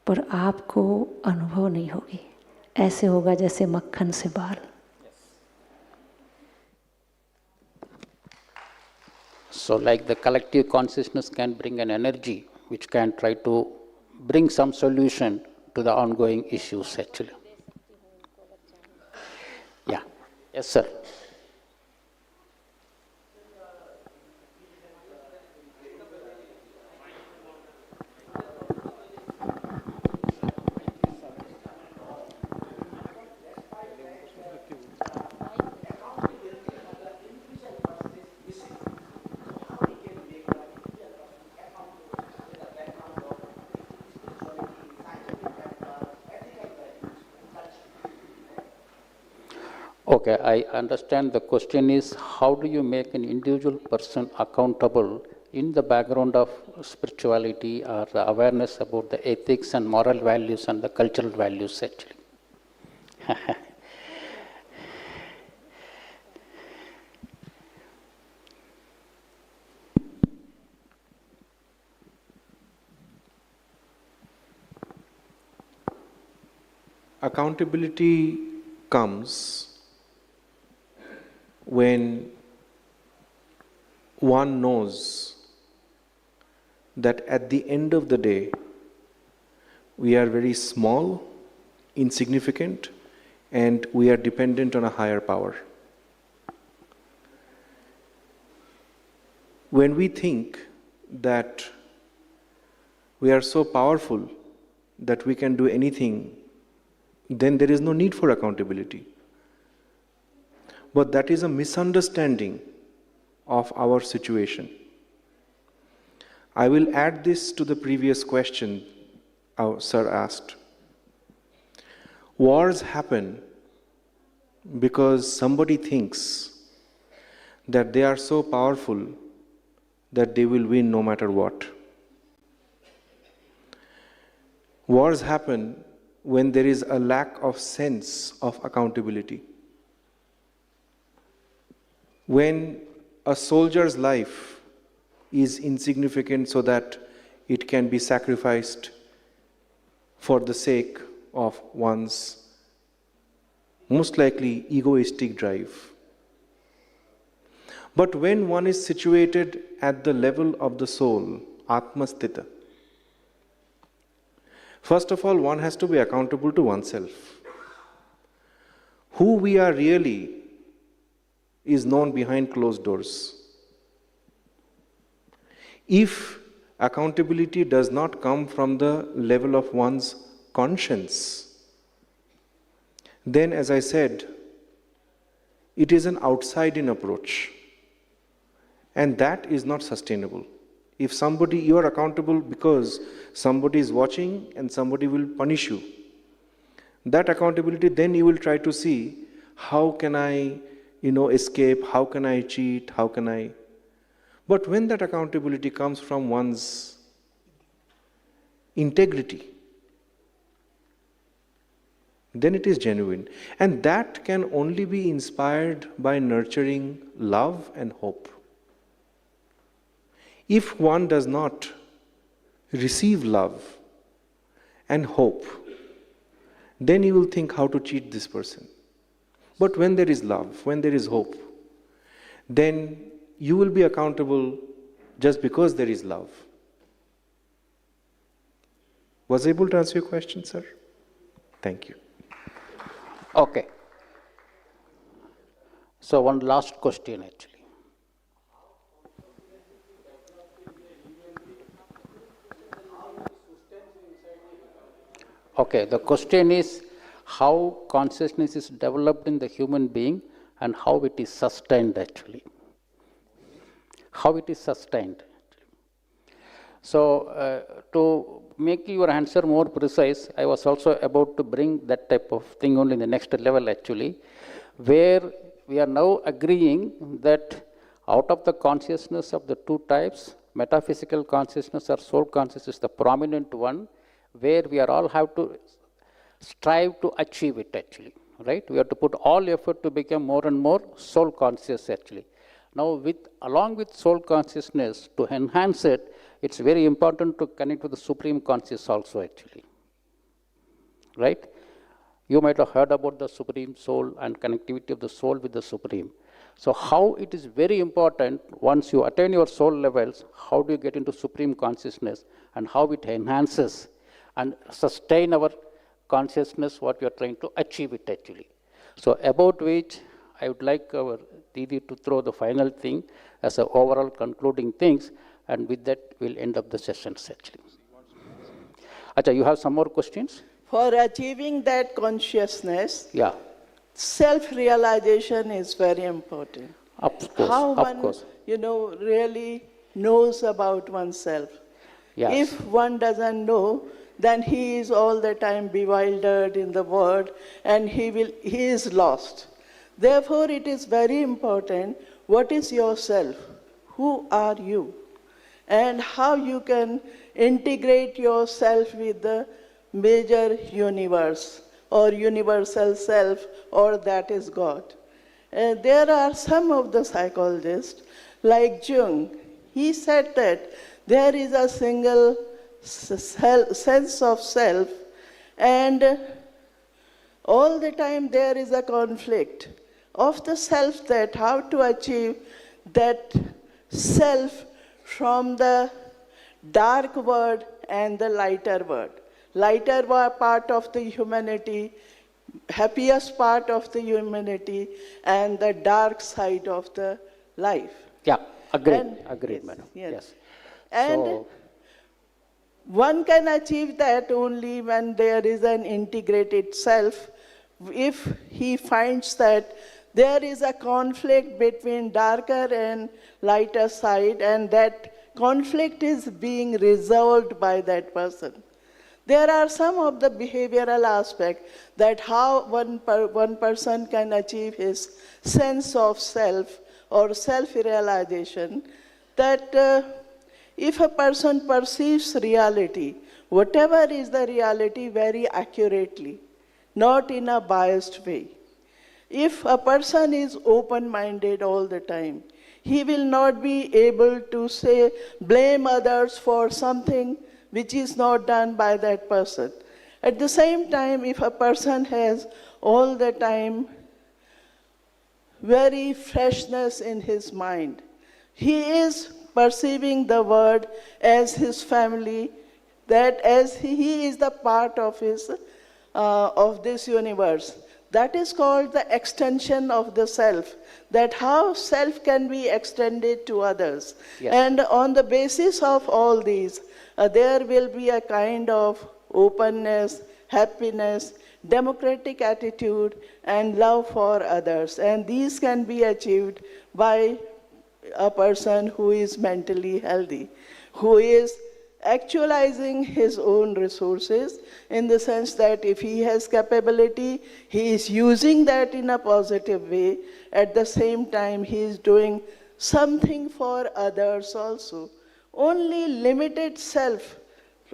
पर आपको अनुभव नहीं होगी, ऐसे होगा जैसे मक्खन से बाल। So like the collective consciousness can bring an energy which can try to bring some solution to the ongoing issues actually. Yeah. Yes, sir. Okay, I understand the question is how do you make an individual person accountable in the background of spirituality or the awareness about the ethics and moral values and the cultural values actually. Accountability comes when one knows that at the end of the day, we are very small, insignificant, and we are dependent on a higher power. When we think that we are so powerful that we can do anything, then there is no need for accountability. But that is a misunderstanding of our situation. I will add this to the previous question our sir asked. Wars happen because somebody thinks that they are so powerful that they will win no matter what. Wars happen when there is a lack of sense of accountability. When a soldier's life is insignificant so that it can be sacrificed for the sake of one's most likely egoistic drive. But when one is situated at the level of the soul, Atmastita, first of all, one has to be accountable to oneself. Who we are really is known behind closed doors. If accountability does not come from the level of one's conscience, then, as I said, it is an outside-in approach, and that is not sustainable. If somebody, you are accountable because somebody is watching and somebody will punish you. That accountability, then you will try to see, how can I, escape? How can I cheat? How can I? But when that accountability comes from one's integrity, then it is genuine. And that can only be inspired by nurturing love and hope. If one does not receive love and hope, then you will think how to cheat this person. But when there is love, when there is hope, then you will be accountable just because there is love. Was I able to answer your question, sir? Thank you. Okay. So one last question actually. Okay, the question is how consciousness is developed in the human being and how it is sustained actually. How it is sustained. So to make your answer more precise, I was also about to bring that type of thing only in the next level actually, where we are now agreeing that out of the consciousness of the two types, metaphysical consciousness or soul consciousness is the prominent one, where we are all have to strive to achieve it actually, right? We have to put all effort to become more and more soul conscious actually. Now along with soul consciousness, to enhance it, it's very important to connect with the supreme conscious also actually, right? You might have heard about the supreme soul and connectivity of the soul with the supreme. So how it is very important, once you attain your soul levels, how do you get into supreme consciousness and how it enhances and sustain our consciousness, what we are trying to achieve it actually. So about which I would like our Didi to throw the final thing as an overall concluding things, and with that we'll end up the sessions actually. Acha, you have some more questions? For achieving that consciousness, Yeah. self-realization is very important. Of course, How of one, course. really knows about oneself. Yes. If one doesn't know, then he is all the time bewildered in the world and he is lost. Therefore, it is very important, what is yourself? Who are you? And how you can integrate yourself with the major universe or universal self, or that is God. There are some of the psychologists, like Jung, he said that there is a single sense of self, and all the time there is a conflict of the self, that how to achieve that self from the dark world and the lighter world. Lighter part of the humanity, happiest part of the humanity, and the dark side of the life. Yeah, agreed, Yes, madam. yes. Yes. And So, one can achieve that only when there is an integrated self. If he finds that there is a conflict between darker and lighter side, and that conflict is being resolved by that person. There are some of the behavioral aspects that how one person can achieve his sense of self or self-realization, that if a person perceives reality, whatever is the reality, very accurately, not in a biased way. If a person is open-minded all the time, he will not be able to blame others for something which is not done by that person. At the same time, if a person has all the time very freshness in his mind, he is perceiving the world as his family, that as he is the part of this universe. That is called the extension of the self, that how self can be extended to others. Yes. And on the basis of all these, there will be a kind of openness, happiness, democratic attitude, and love for others. And these can be achieved by a person who is mentally healthy, who is actualizing his own resources, in the sense that if he has capability, he is using that in a positive way. At the same time, he is doing something for others also. Only limited self,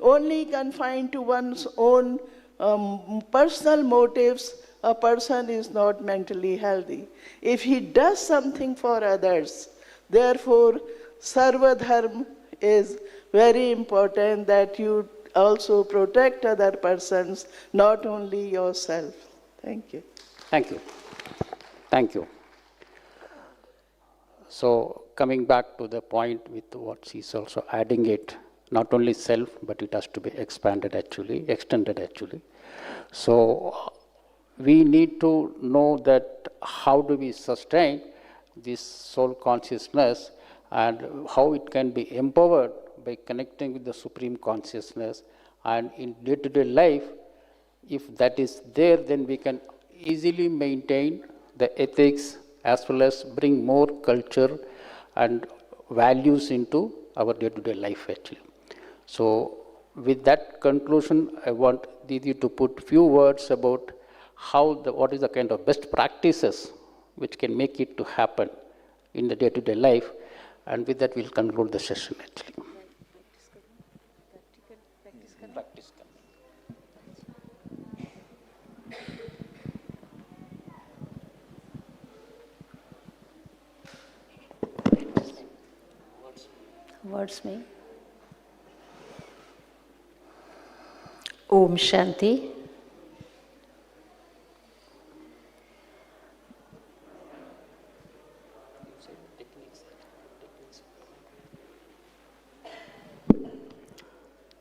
only confined to one's own personal motives, a person is not mentally healthy. If he does something for others, therefore, Sarva Dharma is very important, that you also protect other persons, not only yourself. Thank you. Thank you. Thank you. So coming back to the point with what she's also adding it, not only self, but it has to be extended actually. So we need to know that how do we sustain this soul consciousness and how it can be empowered by connecting with the Supreme Consciousness. And in day-to-day life, if that is there, then we can easily maintain the ethics as well as bring more culture and values into our day-to-day life actually. So with that conclusion, I want Didi to put few words about what is the kind of best practices which can make it to happen in the day-to-day life, and with that we'll conclude the session actually. Words में Om Shanti.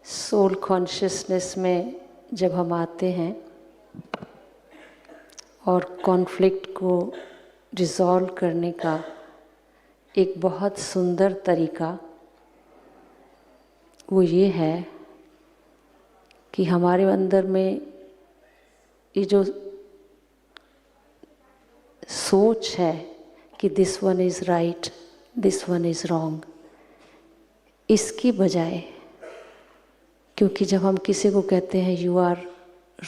Soul consciousness में जब हम आते हैं और conflict को resolve करने का एक बहुत सुंदर तरीका वो ये है कि हमारे अंदर में ये जो सोच है कि this one is right, this one is wrong, इसकी बजाय, क्योंकि जब हम किसी को कहते हैं यू आर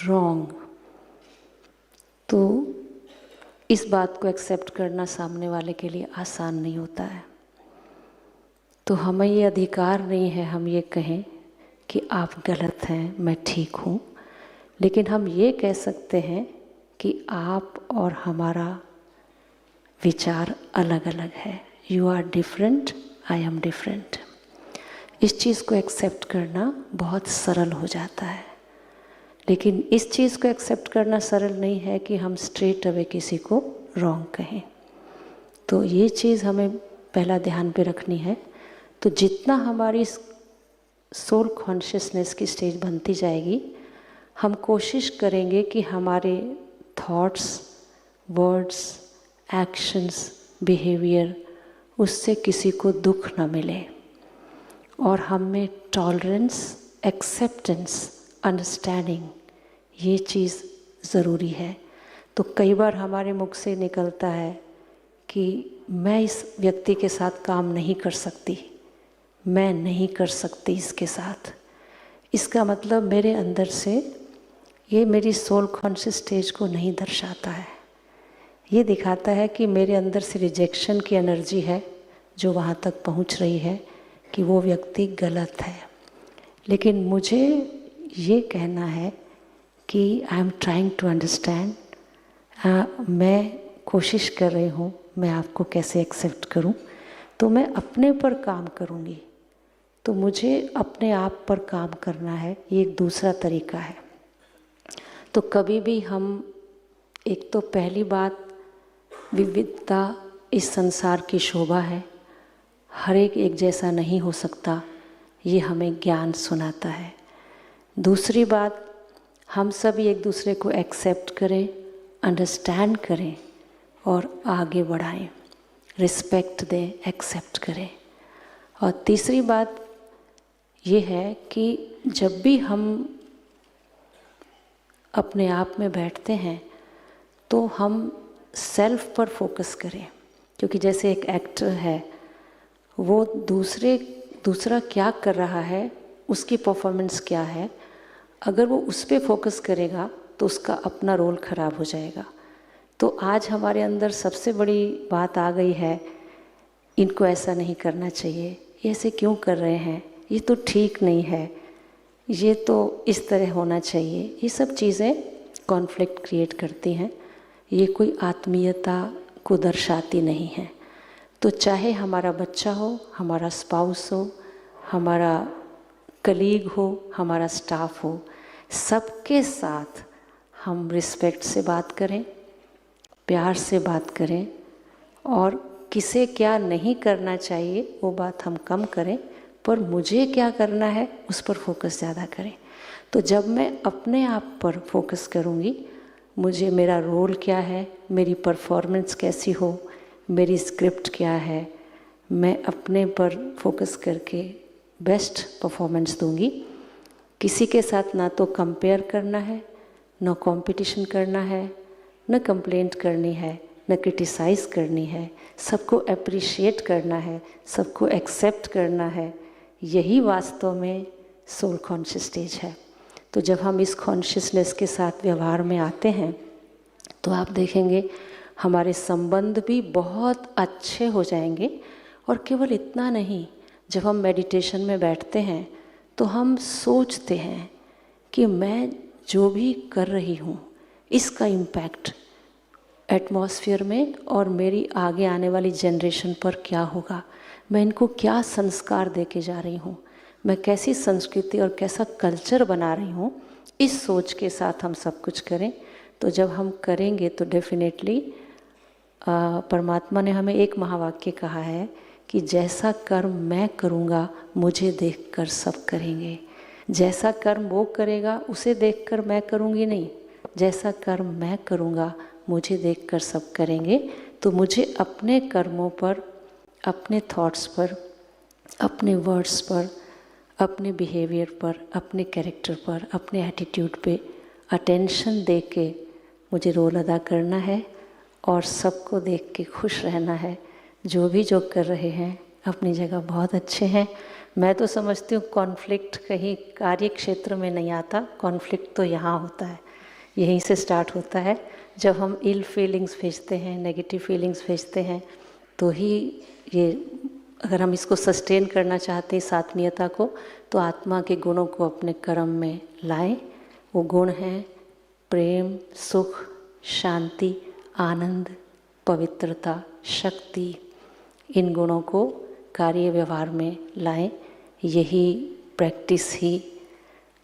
रॉन्ग, तो इस बात को एक्सेप्ट करना सामने वाले के लिए आसान नहीं होता है। तो हमें ये अधिकार नहीं है हम ये कहें कि आप गलत हैं, मैं ठीक हूँ, लेकिन हम ये कह सकते हैं कि आप और हमारा विचार अलग अलग है। You are different, I am different. इस चीज़ को एक्सेप्ट करना बहुत सरल हो जाता है, लेकिन इस चीज़ को एक्सेप्ट करना सरल नहीं है कि हम स्ट्रेट अवे किसी को रॉन्ग कहें। तो ये चीज़ हमें पहला ध्यान पे रखनी है। तो जितना हमारी सोल कॉन्शियसनेस की स्टेज बनती जाएगी, हम कोशिश करेंगे कि हमारे थॉट्स, वर्ड्स, एक्शंस, बिहेवियर, उससे किसी को दुख न मिले, और हम में टॉलरेंस, एक्सेप्टेंस, अंडरस्टैंडिंग, ये चीज़ ज़रूरी है। तो कई बार हमारे मुख से निकलता है कि मैं इस व्यक्ति के साथ काम नहीं कर सकती, मैं नहीं कर सकती इसके साथ। इसका मतलब मेरे अंदर से ये मेरी सोल कॉन्शियस स्टेज को नहीं दर्शाता है। ये दिखाता है कि मेरे अंदर से रिजेक्शन की एनर्जी है जो वहाँ तक पहुँच रही है कि वो व्यक्ति गलत है। लेकिन मुझे ये कहना है कि I am trying to understand, मैं कोशिश कर रही हूँ मैं आपको कैसे एक्सेप्ट करूँ। तो मैं अपने पर काम करूँगी, तो मुझे अपने आप पर काम करना है, ये एक दूसरा तरीका है। तो कभी भी हम, एक तो पहली बात, विविधता इस संसार की शोभा है, हर एक जैसा नहीं हो सकता, ये हमें ज्ञान सुनाता है। दूसरी बात, हम सभी एक दूसरे को एक्सेप्ट करें, अंडरस्टैंड करें और आगे बढ़ाएं, रिस्पेक्ट दें, एक्सेप्ट करें। और तीसरी बात ये है कि जब भी हम अपने आप में बैठते हैं तो हम सेल्फ पर फोकस करें, क्योंकि जैसे एक एक्टर है वो दूसरा क्या कर रहा है, उसकी परफॉर्मेंस क्या है, अगर वो उस पर फोकस करेगा तो उसका अपना रोल खराब हो जाएगा। तो आज हमारे अंदर सबसे बड़ी बात आ गई है, इनको ऐसा नहीं करना चाहिए, ये ऐसे क्यों कर रहे हैं, ये तो ठीक नहीं है, ये तो इस तरह होना चाहिए। ये सब चीज़ें कॉन्फ्लिक्ट क्रिएट करती हैं, ये कोई आत्मीयता को दर्शाती नहीं है। तो चाहे हमारा बच्चा हो, हमारा स्पाउस हो, हमारा कलीग हो, हमारा स्टाफ हो, सबके साथ हम रिस्पेक्ट से बात करें, प्यार से बात करें, और किसे क्या नहीं करना चाहिए वो बात हम कम करें, पर मुझे क्या करना है उस पर फोकस ज़्यादा करें। तो जब मैं अपने आप पर फोकस करूँगी, मुझे मेरा रोल क्या है, मेरी परफॉर्मेंस कैसी हो, मेरी स्क्रिप्ट क्या है, मैं अपने पर फोकस करके बेस्ट परफॉर्मेंस दूंगी। किसी के साथ ना तो कंपेयर करना है, ना कंपटीशन करना है, न कंप्लेंट करनी है, न क्रिटिसाइज़ करनी है, सबको अप्रिशिएट करना है, सबको एक्सेप्ट करना है। यही वास्तव में सोल कॉन्शियस स्टेज है। तो जब हम इस कॉन्शियसनेस के साथ व्यवहार में आते हैं तो आप देखेंगे हमारे संबंध भी बहुत अच्छे हो जाएंगे। और केवल इतना नहीं, जब हम मेडिटेशन में बैठते हैं तो हम सोचते हैं कि मैं जो भी कर रही हूँ इसका इम्पैक्ट एटमॉस्फेयर में और मेरी आगे आने वाली जनरेशन पर क्या होगा, मैं इनको क्या संस्कार दे के जा रही हूँ, मैं कैसी संस्कृति और कैसा कल्चर बना रही हूँ। इस सोच के साथ हम सब कुछ करें। तो जब हम करेंगे तो डेफिनेटली परमात्मा ने हमें एक महावाक्य कहा है कि जैसा कर्म मैं करूँगा मुझे देखकर सब करेंगे। जैसा कर्म वो करेगा उसे देखकर मैं करूँगी नहीं, जैसा कर्म मैं करूँगा मुझे देखकर सब करेंगे। तो मुझे अपने कर्मों पर, अपने थॉट्स पर, अपने वर्ड्स पर, अपने बिहेवियर पर, अपने कैरेक्टर पर, अपने एटीट्यूड पे अटेंशन दे के मुझे रोल अदा करना है और सबको देख के खुश रहना है। जो भी जो कर रहे हैं अपनी जगह बहुत अच्छे हैं। मैं तो समझती हूँ कॉन्फ्लिक्ट कहीं कार्य क्षेत्र में नहीं आता, कॉन्फ्लिक्ट तो यहाँ होता है, यहीं से स्टार्ट होता है। जब हम इल फीलिंग्स भेजते हैं, नेगेटिव फीलिंग्स भेजते हैं, तो ही ये, अगर हम इसको सस्टेन करना चाहते हैं इस आत्मीयता को, तो आत्मा के गुणों को अपने कर्म में लाएं। वो गुण हैं प्रेम, सुख, शांति, आनंद, पवित्रता, शक्ति। इन गुणों को कार्य व्यवहार में लाएं। यही प्रैक्टिस ही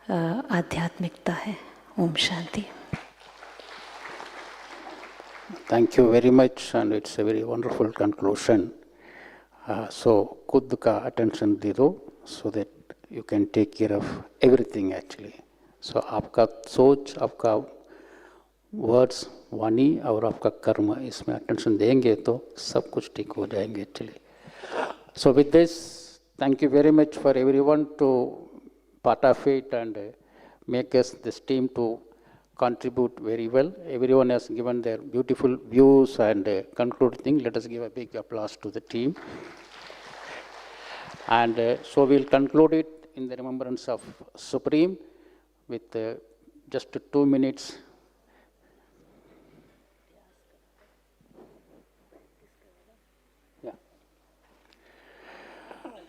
आध्यात्मिकता है। Om Shanti. Thank you very much, and it's a very wonderful conclusion. So खुद का attention दे दो so that you can take care of everything actually. So आपका सोच, आपका वर्ड्स, वाणी और आपका कर्म, इसमें attention देंगे तो सब कुछ ठीक हो जाएंगे actually. So with this, thank you very much for everyone to part of it and make us this team to contribute very well. Everyone has given their beautiful views and conclude thing. Let us give a big applause to the team. And so we'll conclude it in the remembrance of Supreme with just 2 minutes. Yeah.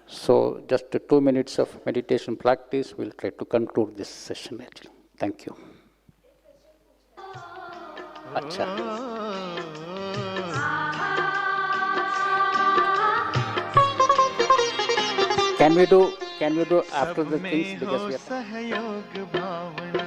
So just 2 minutes of meditation practice. We'll try to conclude this session actually. Thank you. अच्छा, can we do after the things because we are सहयोग भावना,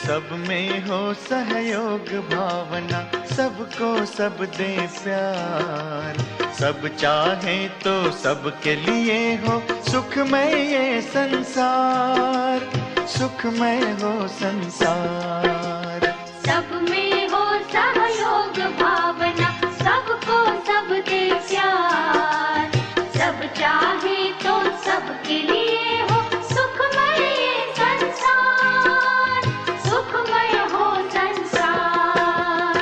सब में हो सहयोग भावना, सबको सब दे प्यार, सब चाहे तो सबके लिए हो सुखमय ये संसार, सुखमय हो संसार। सब में हो सहयोग भावना, सबको सब दे प्यार, सब चाहे तो सबके लिए हो सुखमय ये संसार, सुखमय हो संसार।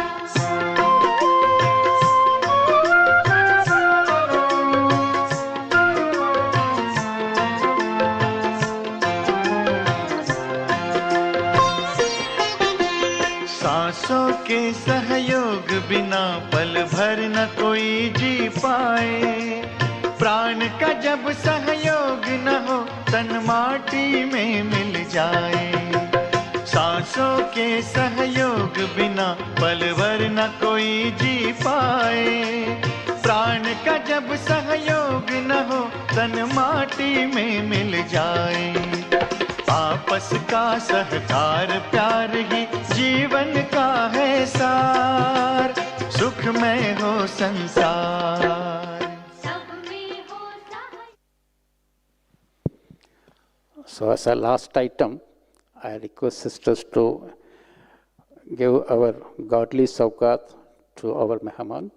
सांसों के सहयोग बिना पल भर न कोई जी पाए। प्राण का जब सहयोग न हो तन माटी में मिल जाए। सांसों के सहयोग बिना पल भर न कोई जी पाए। प्राण का जब सहयोग न हो तन माटी में मिल जाए। आपस का सहकार प्यार ही जीवन का है सार। सुख में हो संसार। So as a last item, I request sisters to give our godly saukat to our Mehman.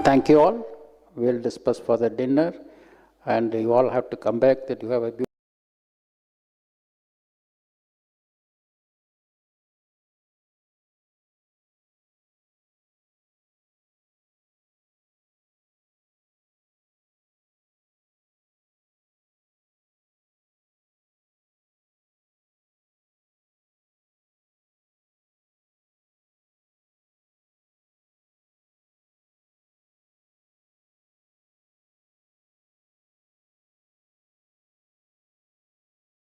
Thank you all. We'll disperse for the dinner, and you all have to come back that you have a beautiful